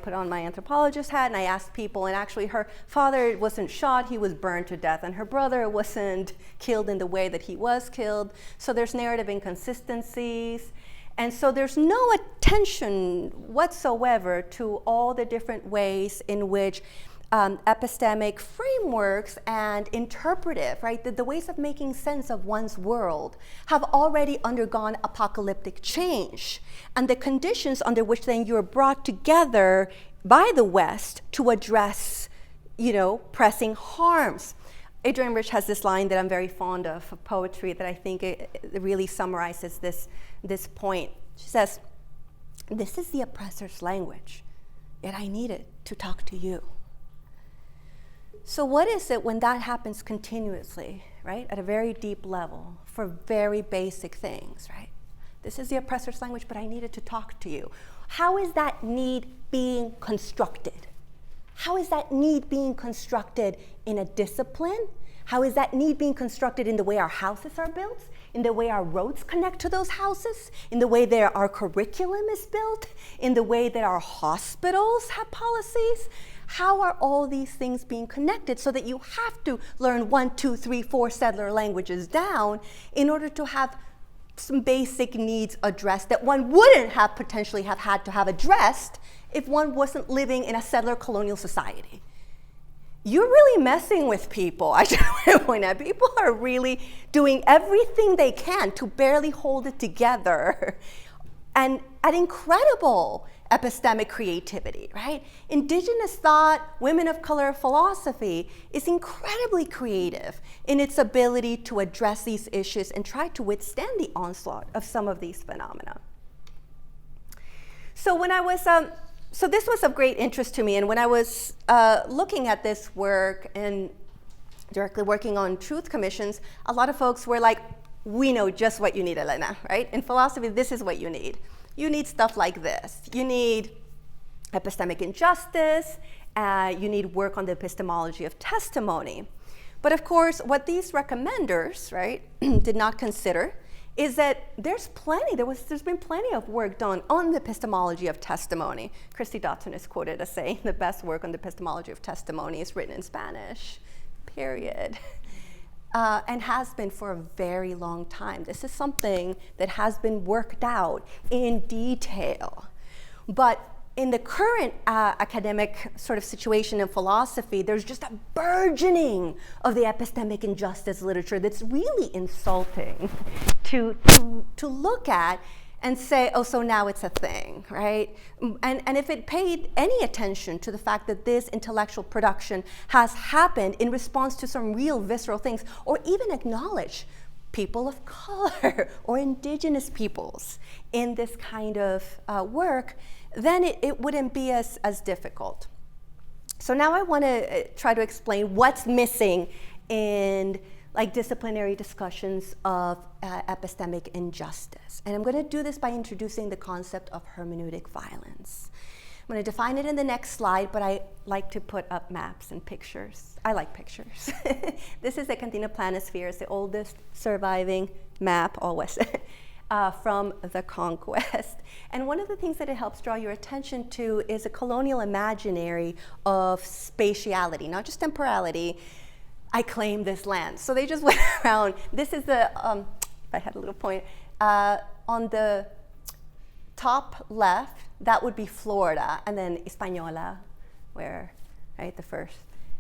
B: put on my anthropologist hat and I asked people, and actually her father wasn't shot, he was burned to death, and her brother wasn't killed in the way that he was killed. So there's narrative inconsistencies. And so there's no attention whatsoever to all the different ways in which epistemic frameworks and interpretive, right, the ways of making sense of one's world have already undergone apocalyptic change. And the conditions under which then you're brought together by the West to address, pressing harms. Adrienne Rich has this line that I'm very fond of poetry that I think it really summarizes this point. She says, "This is the oppressor's language, yet I need it to talk to you." So what is it when that happens continuously, right, at a very deep level for very basic things, right? This is the oppressor's language, but I needed to talk to you. How is that need being constructed? How is that need being constructed in a discipline How is that need being constructed in the way our houses are built, in the way our roads connect to those houses, in the way that our curriculum is built, in the way that our hospitals have policies? How are all these things being connected so that you have to learn 1, 2, 3, 4 settler languages down in order to have some basic needs addressed that one wouldn't have potentially have had to have addressed if one wasn't living in a settler colonial society? You're really messing with people. I should point out, people are really doing everything they can to barely hold it together, and at incredible epistemic creativity, right? Indigenous thought, women of color philosophy is incredibly creative in its ability to address these issues and try to withstand the onslaught of some of these phenomena. So when I was, so this was of great interest to me, and when I was looking at this work and directly working on truth commissions, a lot of folks were like, we know just what you need, Elena, right? In philosophy, this is what you need. You need stuff like this. You need epistemic injustice. You need work on the epistemology of testimony. But of course, what these recommenders, right, did not consider is that there's been plenty of work done on the epistemology of testimony. Christy Dotson is quoted as saying the best work on the epistemology of testimony is written in Spanish, period. And has been for a very long time. This is something that has been worked out in detail. But in the current academic sort of situation in philosophy, there's just a burgeoning of the epistemic injustice literature that's really insulting to look at and say, oh, so now it's a thing, right? And if it paid any attention to the fact that this intellectual production has happened in response to some real visceral things, or even acknowledge people of color or indigenous peoples in this kind of work, then it wouldn't be as difficult. So now I want to try to explain what's missing in disciplinary discussions of epistemic injustice. And I'm going to do this by introducing the concept of hermeneutic violence. I'm going to define it in the next slide, but I like to put up maps and pictures. I like pictures. This is the Cantina Planisphere. It's the oldest surviving map, always, from the conquest. And one of the things that it helps draw your attention to is a colonial imaginary of spatiality, not just temporality. I claim this land. So they just went around. This is the, if I had a little point, on the top left, that would be Florida, and then Hispaniola, where, right, the first.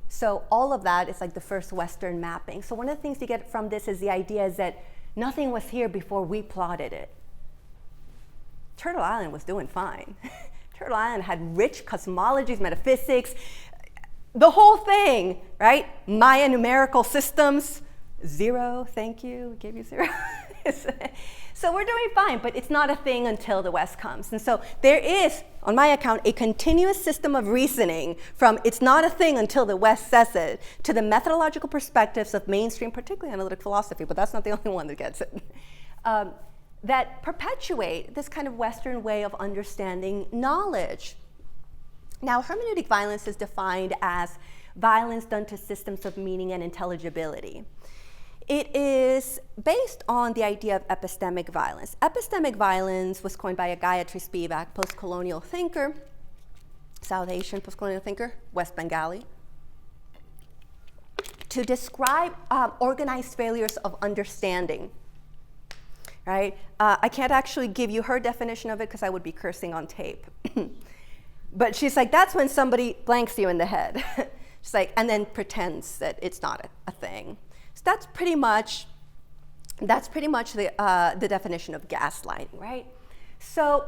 B: So all of that is like the first Western mapping. So one of the things you get from this is the idea is that nothing was here before we plotted it. Turtle Island was doing fine. Turtle Island had rich cosmologies, metaphysics, the whole thing, right? Maya numerical systems, 0, thank you, gave you 0. So we're doing fine, but it's not a thing until the West comes. And so there is, on my account, a continuous system of reasoning from it's not a thing until the West says it, to the methodological perspectives of mainstream, particularly analytic philosophy, but that's not the only one that gets it, that perpetuate this kind of Western way of understanding knowledge. Now, hermeneutic violence is defined as violence done to systems of meaning and intelligibility. It is based on the idea of epistemic violence. Epistemic violence was coined by a Gayatri Spivak, post-colonial thinker, South Asian post-colonial thinker, West Bengali, to describe organized failures of understanding, right? I can't actually give you her definition of it because I would be cursing on tape. But she's like, that's when somebody blanks you in the head. She's like, and then pretends that it's not a thing. So that's pretty much the definition of gaslighting, right? So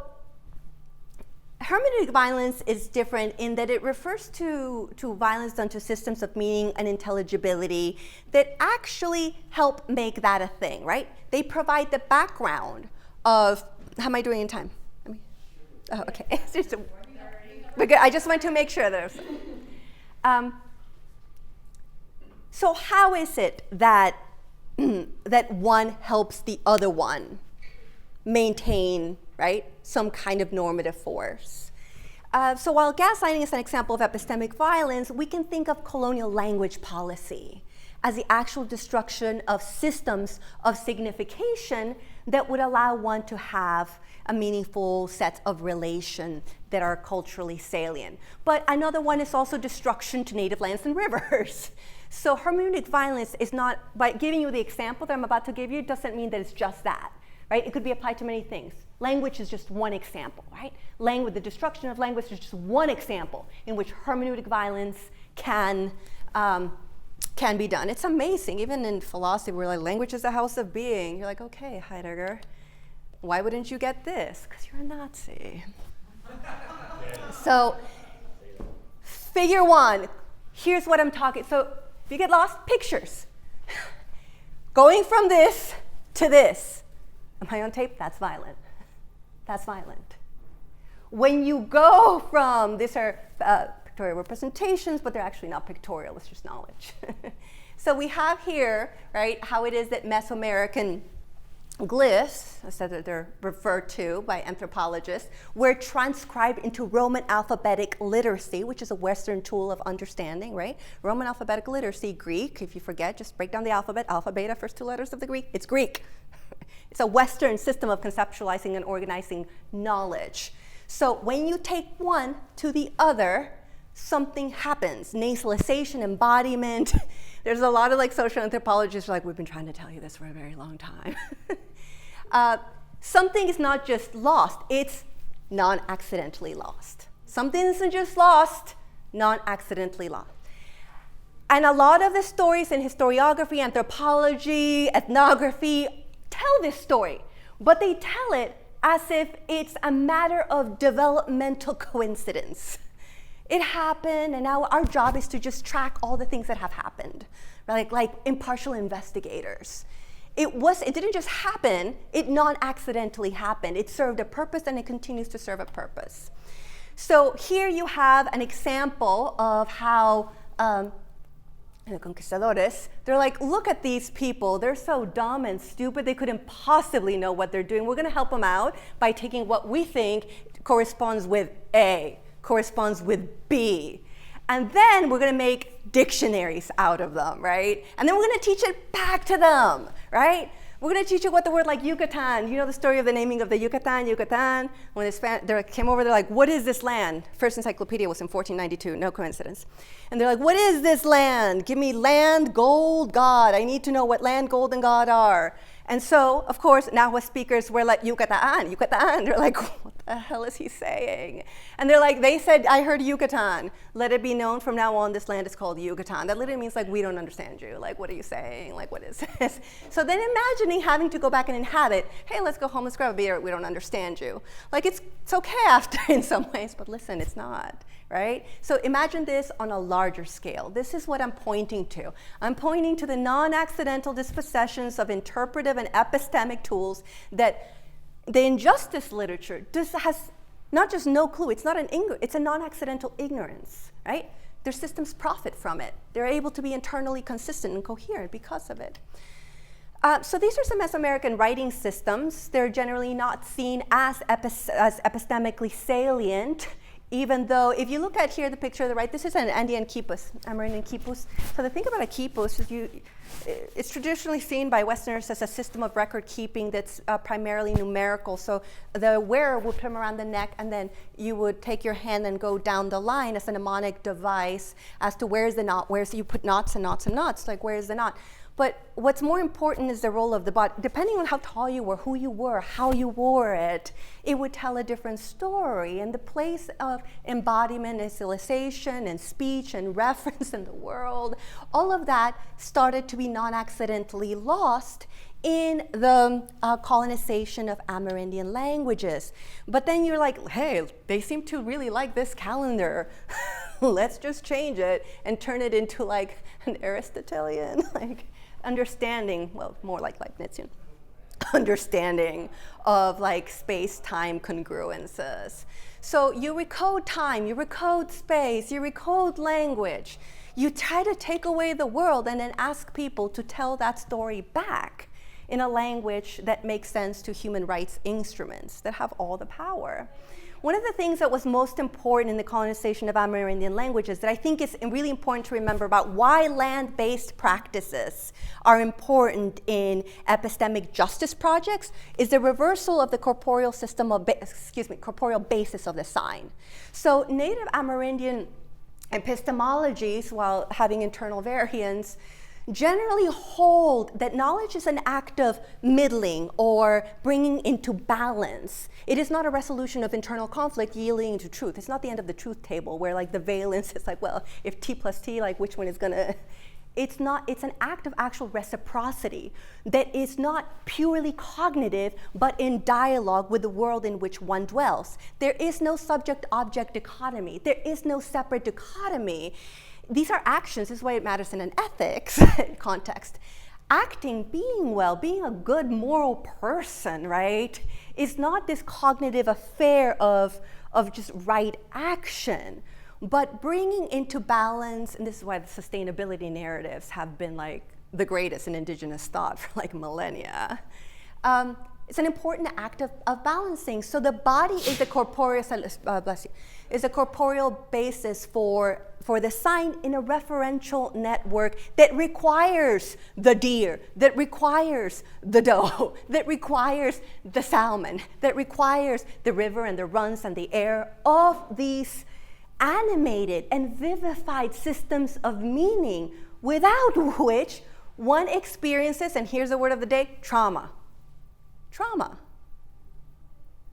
B: hermeneutic violence is different in that it refers to violence done to systems of meaning and intelligibility that actually help make that a thing, right? They provide the background of, how am I doing in time? Oh, okay. Because I just want to make sure that so how is it that that one helps the other one maintain, right, some kind of normative force? So while gaslighting is an example of epistemic violence, we can think of colonial language policy as the actual destruction of systems of signification that would allow one to have a meaningful set of relations that are culturally salient. But another one is also destruction to native lands and rivers. So hermeneutic violence is not, by giving you the example that I'm about to give you, doesn't mean that it's just that, right? It could be applied to many things. Language is just one example, right? The destruction of language is just one example in which hermeneutic violence can be done. It's amazing. Even in philosophy, we're like, language is a house of being. You're like, okay, Heidegger, why wouldn't you get this? Because you're a Nazi. So, figure one, here's what I'm talking. So, if you get lost, pictures. Going from this to this. Am I on tape? That's violent. That's violent. When you go from, these are pictorial representations, but they're actually not pictorial, it's just knowledge. So we have here, right, how it is that Mesoamerican glyphs, so that they're referred to by anthropologists, were transcribed into Roman alphabetic literacy, which is a Western tool of understanding, right? Roman alphabetic literacy, Greek, if you forget, just break down the alphabet, alpha, beta, first two letters of the Greek, it's Greek. It's a Western system of conceptualizing and organizing knowledge. So when you take one to the other, something happens. Nasalization, embodiment. There's a lot of like social anthropologists who are like, we've been trying to tell you this for a very long time. Something is not just lost, it's non-accidentally lost. Something isn't just lost, non-accidentally lost. And a lot of the stories in historiography, anthropology, ethnography tell this story, but they tell it as if it's a matter of developmental coincidence. It happened, and now our job is to just track all the things that have happened, right? Like impartial investigators. It didn't just happen, it non-accidentally happened. It served a purpose, and it continues to serve a purpose. So here you have an example of how the conquistadores, they're like, look at these people, they're so dumb and stupid, they couldn't possibly know what they're doing. We're gonna help them out by taking what we think corresponds with A, corresponds with B. And then we're gonna make dictionaries out of them, right? And then we're gonna teach it back to them, right? We're gonna teach you what the word like Yucatan, you know the story of the naming of the Yucatan? When they came over, they're like, what is this land? First encyclopedia was in 1492, no coincidence. And they're like, what is this land? Give me land, gold, God. I need to know what land, gold, and God are. And so, of course, Nahua speakers were like, Yucatan. They're like, what the hell is he saying? And they're like, they said, I heard Yucatan. Let it be known from now on, this land is called Yucatan. That literally means like, we don't understand you. Like, what are you saying? Like, what is this? So then imagining having to go back and inhabit, hey, let's go home, let's grab a beer, we don't understand you. Like, it's okay after in some ways, but listen, it's not. Right? So imagine this on a larger scale. This is what I'm pointing to. I'm pointing to the non-accidental dispossessions of interpretive and epistemic tools that the injustice literature has not just no clue, it's a non-accidental ignorance, right? Their systems profit from it. They're able to be internally consistent and coherent because of it. So these are some Mesoamerican writing systems. They're generally not seen as epistemically salient, even though if you look at here the picture on the right, this is an Andean quipus, Amerindian quipus. So the thing about a quipus is it's traditionally seen by Westerners as a system of record keeping that's primarily numerical. So the wearer would put them around the neck, and then you would take your hand and go down the line as a mnemonic device as to where's the knot, you put knots and knots and knots, like where's the knot. But what's more important is the role of the body. Depending on how tall you were, who you were, how you wore it, it would tell a different story. And the place of embodiment and civilization and speech and reference in the world, all of that started to be non-accidentally lost in the colonization of Amerindian languages. But then you're like, hey, they seem to really like this calendar. Let's just change it and turn it into like an Aristotelian, like understanding, well, more like Leibnizian, understanding of like space-time congruences. So you recode time, you recode space, you recode language. You try to take away the world and then ask people to tell that story back in a language that makes sense to human rights instruments that have all the power. one of the things that was most important in the colonization of Amerindian languages that I think is really important to remember about why land-based practices are important in epistemic justice projects is the reversal of the corporeal system of, corporeal basis of the sign. So native Amerindian epistemologies, while having internal variance, generally hold that knowledge is an act of middling or bringing into balance. It is not a resolution of internal conflict yielding into truth. It's not the end of the truth table where like the valence is like, well, if T plus T, like which one is gonna, it's not, it's an act of actual reciprocity that is not purely cognitive, but in dialogue with the world in which one dwells. There is no subject-object dichotomy. There is no separate dichotomy. These are actions. This is why it matters in an ethics context. Acting, being well, being a good moral person, right, is not this cognitive affair of just right action, but bringing into balance, and this is why the sustainability narratives have been like the greatest in indigenous thought for like millennia. It's an important act of balancing. So the body is a corporeal, is a corporeal basis for the sign in a referential network that requires the deer, that requires the doe, that requires the salmon, that requires the river and the runs and the air of these animated and vivified systems of meaning without which one experiences, and here's the word of the day, trauma. Trauma.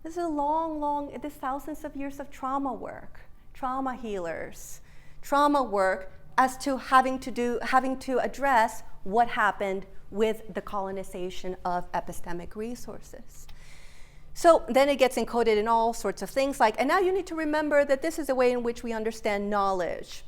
B: This is a long, this thousands of years of trauma work, trauma healers, trauma work as to having to address what happened with the colonization of epistemic resources. So then it gets encoded in all sorts of things like, and now you need to remember that this is the way in which we understand knowledge.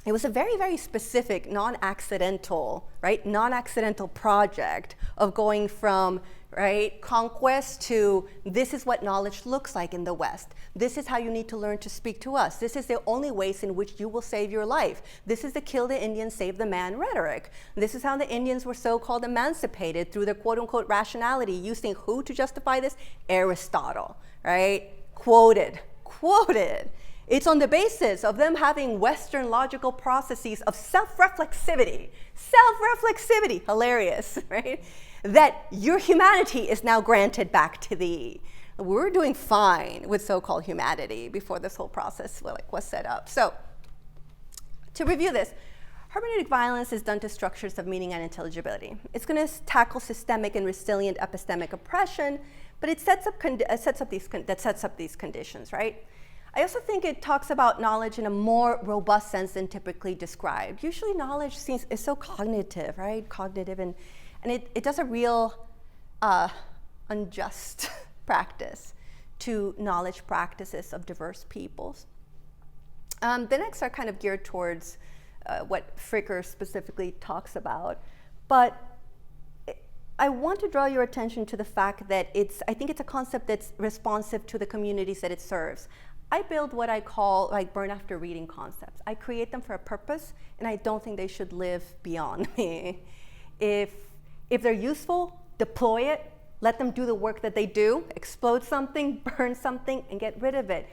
B: It was a very, very specific, non-accidental, right, non-accidental project of going from, right, conquest to this is what knowledge looks like in the West. This is how you need to learn to speak to us. This is the only ways in which you will save your life. This is the kill the Indian, save the man rhetoric. This is how the Indians were so-called emancipated through their quote-unquote rationality, using who to justify this? Aristotle, right? Quoted. It's on the basis of them having Western logical processes of self-reflexivity, hilarious, right? That your humanity is now granted back to thee. We're doing fine with so-called humanity before this whole process was set up. So to review this, hermeneutic violence is done to structures of meaning and intelligibility. It's going to tackle systemic and resilient epistemic oppression, but it sets up these conditions, right? I also think it talks about knowledge in a more robust sense than typically described. Usually knowledge is so cognitive, right? Cognitive, and it does a real unjust practice to knowledge practices of diverse peoples. The next are kind of geared towards what Fricker specifically talks about, but I want to draw your attention to the fact that I think it's a concept that's responsive to the communities that it serves. I build what I call like burn after reading concepts. I create them for a purpose, and I don't think they should live beyond me. If they're useful, deploy it, let them do the work that they do, explode something, burn something, and get rid of it.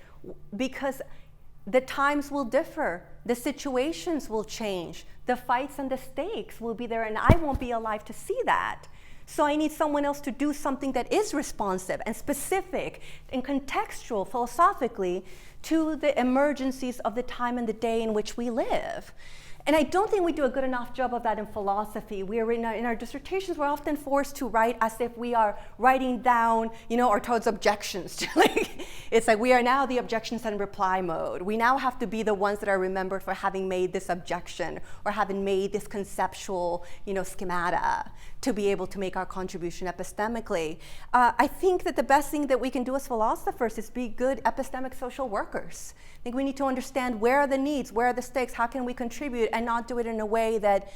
B: Because the times will differ, the situations will change, the fights and the stakes will be there, and I won't be alive to see that. So I need someone else to do something that is responsive and specific and contextual philosophically to the emergencies of the time and the day in which we live. And I don't think we do a good enough job of that in philosophy. We are in our dissertations, we're often forced to write as if we are writing down, our towards objections. It's like we are now the objections and reply mode. We now have to be the ones that are remembered for having made this objection or having made this conceptual, schemata to be able to make our contribution epistemically. I think that the best thing that we can do as philosophers is be good epistemic social workers. I think we need to understand where are the needs, where are the stakes, how can we contribute, and not do it in a way that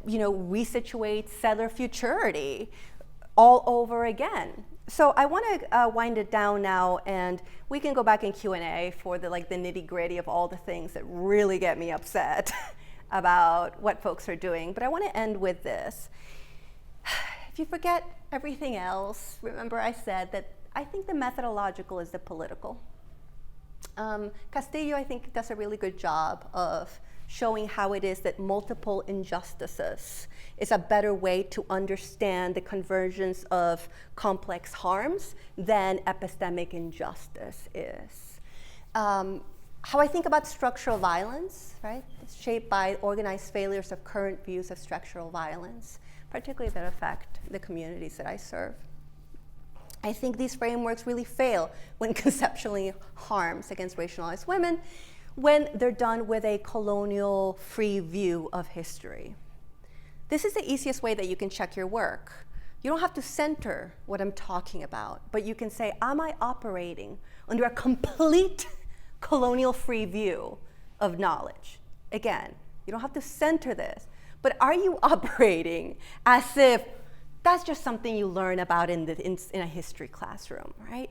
B: resituates settler futurity all over again. So I want to wind it down now, and we can go back in Q&A for the nitty-gritty of all the things that really get me upset about what folks are doing. But I want to end with this. If you forget everything else, remember I said that I think the methodological is the political. Castillo, I think, does a really good job of showing how it is that multiple injustices is a better way to understand the convergence of complex harms than epistemic injustice is. How I think about structural violence, right? It's shaped by organized failures of current views of structural violence, particularly that affect the communities that I serve. I think these frameworks really fail when conceptually harms against racialized women when they're done with a colonial free view of history. This is the easiest way that you can check your work. You don't have to center what I'm talking about, but you can say, am I operating under a complete colonial free view of knowledge? Again, you don't have to center this, but are you operating as if that's just something you learn about in a history classroom, right?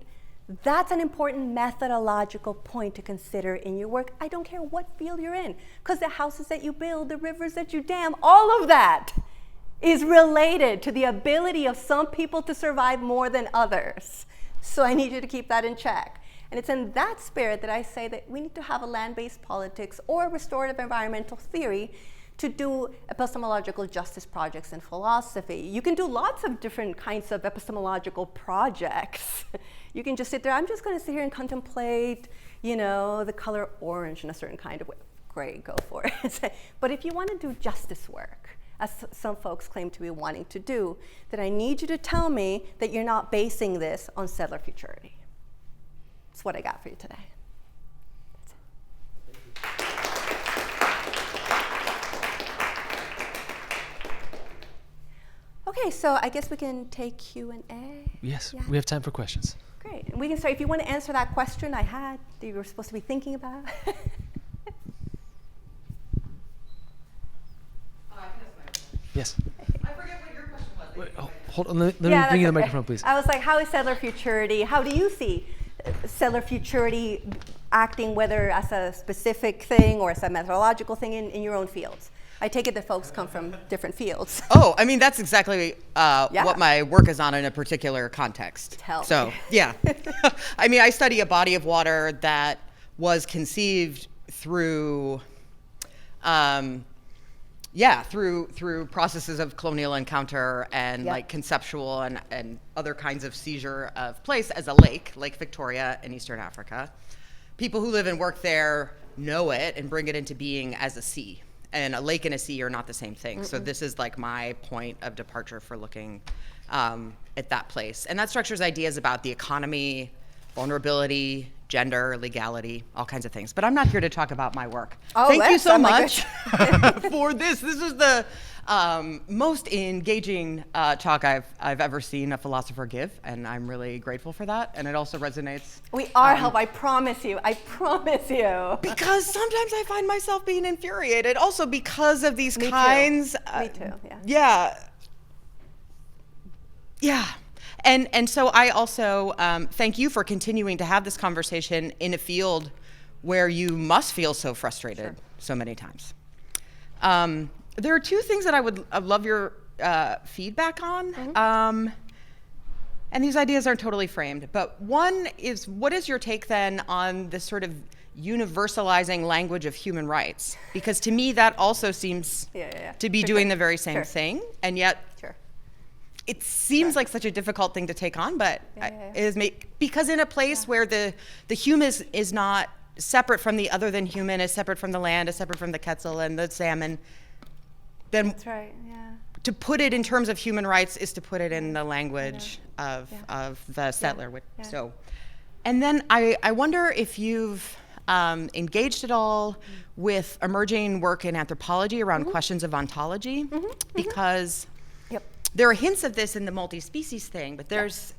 B: That's an important methodological point to consider in your work. I don't care what field you're in, because the houses that you build, the rivers that you dam, all of that is related to the ability of some people to survive more than others. So I need you to keep that in check. And it's in that spirit that I say that we need to have a land-based politics or restorative environmental theory to do epistemological justice projects in philosophy. You can do lots of different kinds of epistemological projects. You can just sit there, I'm just gonna sit here and contemplate, the color orange in a certain kind of way. Great, go for it. But if you wanna do justice work, as some folks claim to be wanting to do, then I need you to tell me that you're not basing this on settler futurity. That's what I got for you today. Okay, so I guess we can take Q&A.
A: Yes,
B: Yeah.
A: we have time for questions.
B: Great. And we can start. If you want to answer that question I had that you were supposed to be thinking about.
C: I can ask my question.
A: Yes.
C: I forget what your question was.
A: Wait, hold on, let me
B: Yeah,
A: bring you the
B: that's okay.
A: microphone, please.
B: I was like, how is settler futurity? How do you see settler futurity acting, whether as a specific thing or as a methodological thing in your own fields? I take it that folks come from different fields.
C: Oh, I mean, that's exactly
B: Yeah.
C: what my work is on in a particular context.
B: Tell me.
C: So, yeah. I mean, I study a body of water that was conceived through, through processes of colonial encounter and
B: Yep.
C: like conceptual and other kinds of seizure of place as a lake, Lake Victoria in Eastern Africa. People who live and work there know it and bring it into being as a sea. And a lake and a sea are not the same thing. So this is like my point of departure for looking at that place. And that structures ideas about the economy, vulnerability, gender, legality, all kinds of things. But I'm not here to talk about my work.
B: Oh,
C: Thank you so
B: oh my
C: much for this. This is the most engaging talk I've ever seen a philosopher give, and I'm really grateful for that. And it also resonates.
B: We are help, I promise you. I promise you.
C: Because sometimes I find myself being infuriated, also because of these
B: Me too.
C: kinds.
B: Me too, yeah.
C: Yeah. And so I also thank you for continuing to have this conversation in a field where you must feel so frustrated so many times. There are two things that I'd love your feedback on.
B: Mm-hmm.
C: And these ideas aren't totally framed, but one is, what is your take then on this sort of universalizing language of human rights? Because to me, that also seems to be doing the very same thing, and yet it seems like such a difficult thing to take on, but it is because in a place where the human is not separate from the other than human, is separate from the land, is separate from the quetzal and the salmon, then
B: That's right, yeah.
C: to put it in terms of human rights is to put it in the language of the settler. So, and then I wonder if you've engaged at all with emerging work in anthropology around questions of ontology, because there are hints of this in the multi-species thing, but there's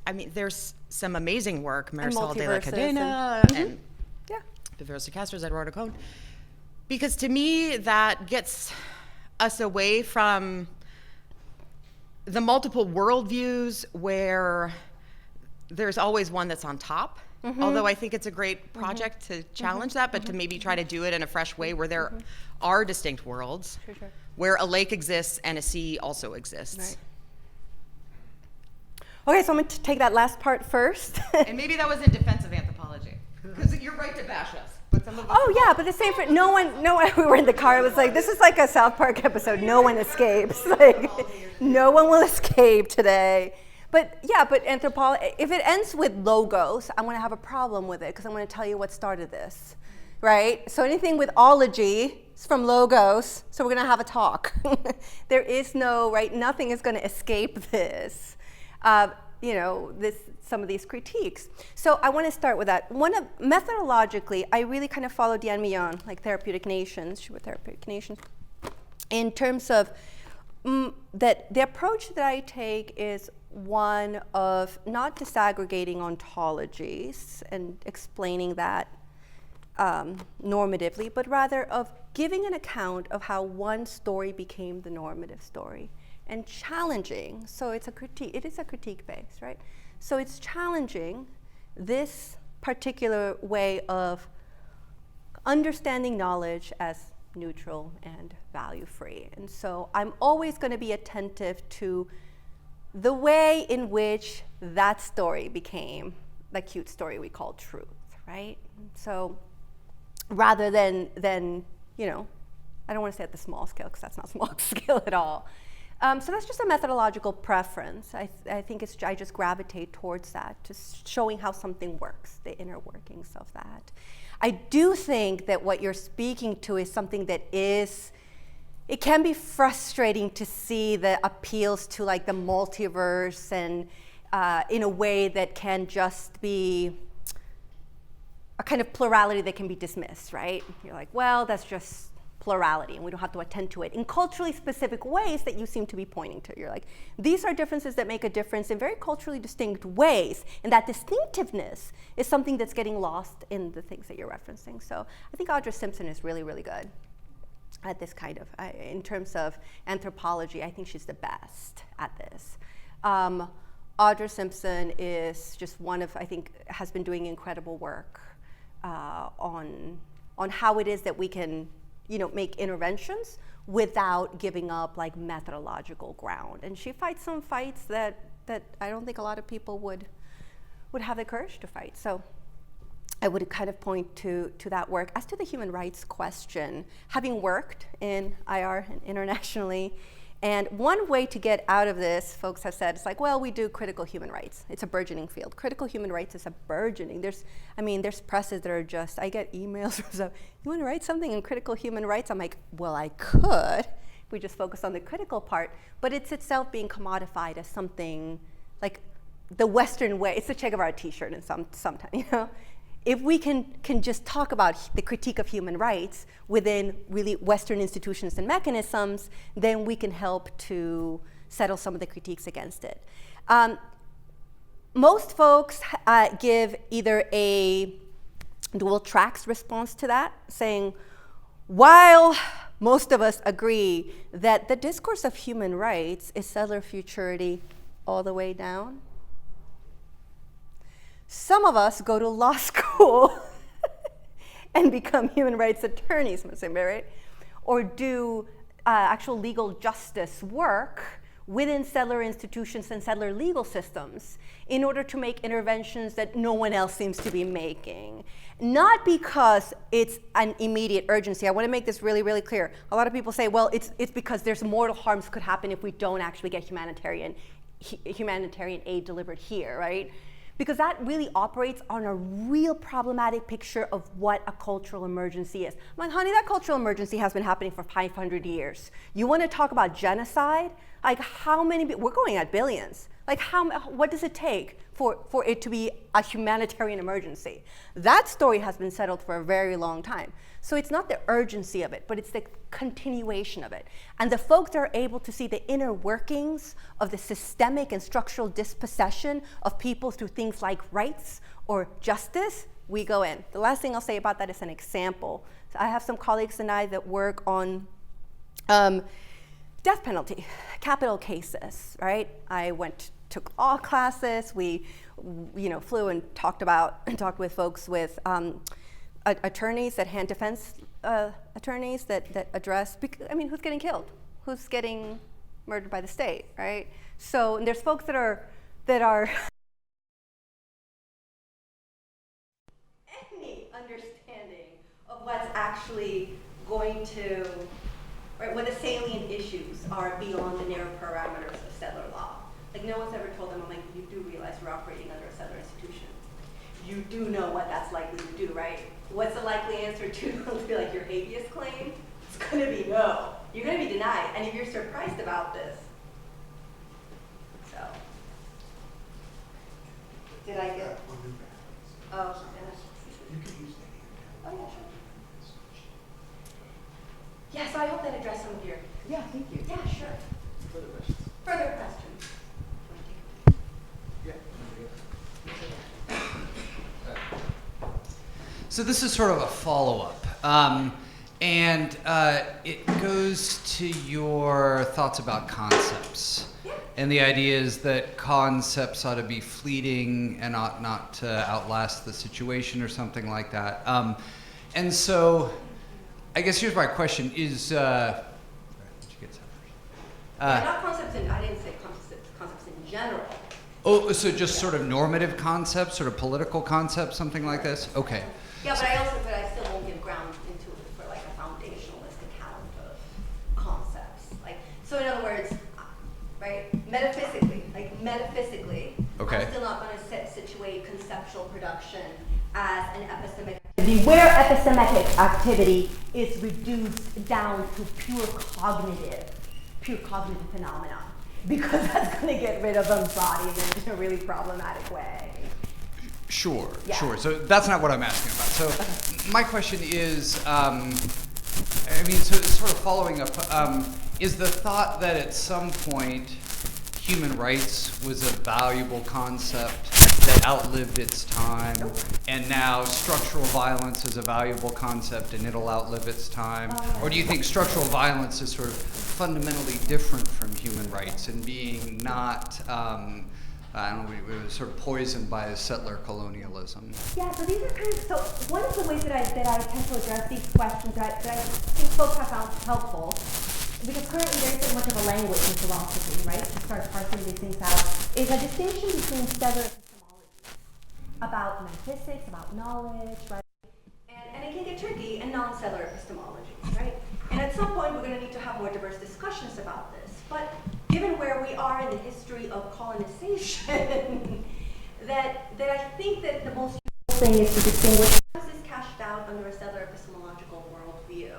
C: some amazing work, Marisol de la Cadena and Viveros Castros, Eduardo Cohn, because to me that gets us away from the multiple worldviews where there's always one that's on top. Although I think it's a great project to challenge that, but to maybe try to do it in a fresh way where there are distinct worlds, where a lake exists and a sea also exists.
B: Right. Okay, so I'm going to take that last part first.
C: And maybe that was in defense of anthropology. Because you're right to bash us, but some of us.
B: Oh yeah, but the same for no one. We were in the car. It was like, this is like a South Park episode. No one escapes. Like, no one will escape today. But yeah, but anthropology. If it ends with logos, I'm going to have a problem with it because I'm going to tell you what started this, right? So anything with ology is from logos. So we're going to have a talk. There is no right. Nothing is going to escape this. Some of these critiques. So I want to start with that. Methodologically, I really kind of follow Diane Millon, like therapeutic nations, she was therapeutic nations, in terms of that the approach that I take is one of not disaggregating ontologies and explaining that normatively, but rather of giving an account of how one story became the normative story and challenging. So it's a critique. It is a critique base, right? So it's challenging this particular way of understanding knowledge as neutral and value-free. And so I'm always going to be attentive to the way in which that story became the cute story we call truth, right? So rather than I don't want to say at the small scale because that's not small scale at all. So that's just a methodological preference. I think I just gravitate towards that, just showing how something works, the inner workings of that. I do think that what you're speaking to is something that it can be frustrating to see the appeals to like the multiverse and in a way that can just be a kind of plurality that can be dismissed, right? You're like, well, that's just plurality, and we don't have to attend to it in culturally specific ways that you seem to be pointing to. You're like, these are differences that make a difference in very culturally distinct ways, and that distinctiveness is something that's getting lost in the things that you're referencing. So I think Audra Simpson is really, really good at this kind of, in terms of anthropology, I think she's the best at this. Audra Simpson is just one of, I think, has been doing incredible work on how it is that we can make interventions without giving up like methodological ground. And she fights some fights that I don't think a lot of people would have the courage to fight. So I would kind of point to that work. As to the human rights question, having worked in IR and internationally, and one way to get out of this, folks have said, it's like, well, we do critical human rights. It's a burgeoning field. Critical human rights is a burgeoning. There's presses that are just, I get emails from stuff, you want to write something in critical human rights? I'm like, well, I could, if we just focus on the critical part, but it's itself being commodified as something like the Western way. It's the Che Guevara t-shirt in sometimes, If we can just talk about the critique of human rights within really Western institutions and mechanisms, then we can help to settle some of the critiques against it. Most folks give either a dual tracks response to that, saying, while most of us agree that the discourse of human rights is settler futurity all the way down, some of us go to law school and become human rights attorneys, right? Or do actual legal justice work within settler institutions and settler legal systems in order to make interventions that no one else seems to be making. Not because it's an immediate urgency. I want to make this really, really clear. A lot of people say, well, it's because there's mortal harms could happen if we don't actually get humanitarian aid delivered here, right? Because that really operates on a real problematic picture of what a cultural emergency is. I'm like, honey, that cultural emergency has been happening for 500 years. You want to talk about genocide? Like how many, we're going at billions. Like what does it take for it to be a humanitarian emergency? That story has been settled for a very long time. So it's not the urgency of it, but it's the continuation of it. And the folks that are able to see the inner workings of the systemic and structural dispossession of people through things like rights or justice, we go in. The last thing I'll say about that is an example. So I have some colleagues and I that work on death penalty, capital cases, right? I took law classes. We, flew and talked with folks with attorneys that hand defense attorneys that address. Who's getting killed? Who's getting murdered by the state, right? So and there's folks that are. actually going to, right, what the salient issues are beyond the narrow parameters of settler law. Like no one's ever told them, I'm like, you do realize you're operating under a settler institution. You do know what that's likely to do, right? What's the likely answer to like your habeas claim? It's gonna be no. You're gonna be denied, and if you're surprised about this. So, did I get? Oh,
D: You can use
B: oh yeah, sure. Yeah, so I hope that addressed some of your.
C: Yeah, thank you.
B: Yeah, sure.
D: Further questions?
B: Further questions?
D: Yeah.
E: So this is sort of a follow-up, and it goes to your thoughts about concepts.
B: Yeah.
E: And the idea is that concepts ought to be fleeting and ought not to outlast the situation or something like that. And so I guess here's my question is, where'd you get that first?
B: Not concepts in, I didn't say concepts in general.
E: Oh, so just sort of normative concepts, sort of political concepts, something like this? Okay.
B: Yeah, but I still won't give ground into it for like a foundationalist account of concepts. Like, so in other words, right, metaphysically,
E: Okay.
B: I'm still not going to situate conceptual production as an epistemic activity, where epistemic activity is reduced down to pure cognitive phenomena, because that's going to get rid of embodiment in a really problematic way.
E: Sure,
B: Yeah.
E: sure. So that's not what I'm asking about. So my question is, I mean, so sort of following up, is the thought that at some point human rights was a valuable concept that outlived its time, and now structural violence is a valuable concept and it'll outlive its time? Or do you think structural violence is sort of fundamentally different from human rights and being not, I don't know, we were sort of poisoned by settler colonialism?
B: Yeah, so these are kind of, so one of the ways that I tend to address these questions that I think folks have found helpful, because currently there isn't much of a language in philosophy, right, to start parsing these things out, is a distinction between settler epistemology, about metaphysics, about knowledge, right, and it can get tricky, and non-settler epistemology, right? And at some point we're going to need to have more diverse discussions about this, but given where we are in the history of colonization, that I think that the most useful thing is to distinguish how is this cashed out under a settler epistemological worldview.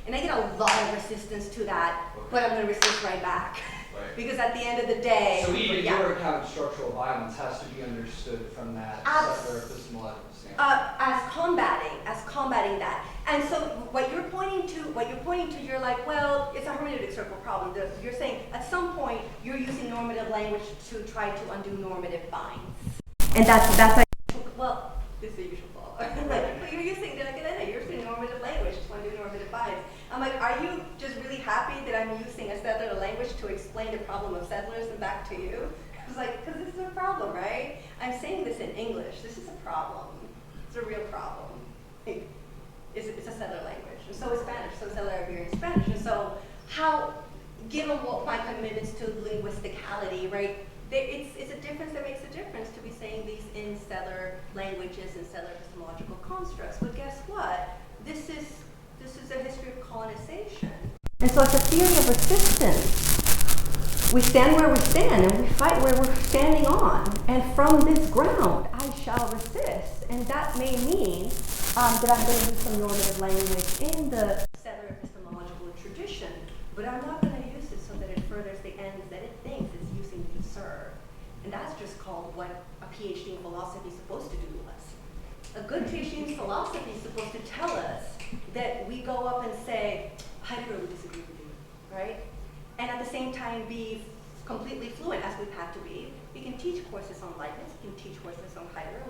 B: And I get a lot of resistance to that, but I'm going to resist right back. Right. Because at the end of the day,
E: So even your account of structural violence has to be understood from that settler epistemological standpoint.
B: as combating that. And so what you're pointing to, you're like, well, it's a hermeneutic circle problem. You're saying at some point you're using normative language to try to undo normative binds. And that's well, this is the usual flaw. But you're using normative language to undo normative binds. I'm like, are you just really happy that I'm using a settler language to explain the problem of settlers and back to you? I was like, because this is a problem, right? I'm saying this in English. This is a problem. It's a real problem. It's a settler language. And so is Spanish. So is Iberian Spanish. And so how, given what my commitments to linguisticality, right, it's a difference that makes a difference to be saying these in settler languages and settler epistemological constructs. But guess what? This is a history of colonization. And so it's a theory of resistance. We stand where we stand and we fight where we're standing on. And from this ground, I shall resist. And that may mean that I'm going to use some normative language in the settler epistemological tradition, but I'm not going to use it so that it furthers the ends that it thinks it's using to serve. And that's just called what a PhD in philosophy is supposed to do to us. A good PhD in philosophy is supposed to tell us that we go up and say, Heidegger would disagree with you, right? And at the same time be completely fluent, as we've had to be. We can teach courses on Leibniz, we can teach courses on Heidegger,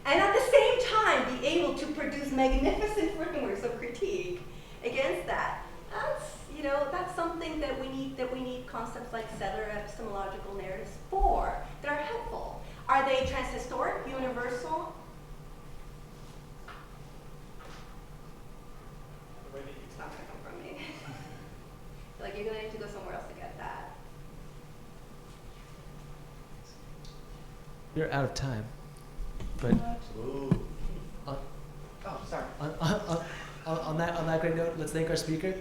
B: and at the same time be able to produce magnificent frameworks of critique against that. That's something that we need concepts like settler epistemological narratives for, that are helpful. Are they transhistoric, universal? It's not going to come from me. Like, you're going to need to go somewhere else to get that.
A: You're out of time. But
D: Ooh.
E: Oh, sorry.
A: let's thank our speaker.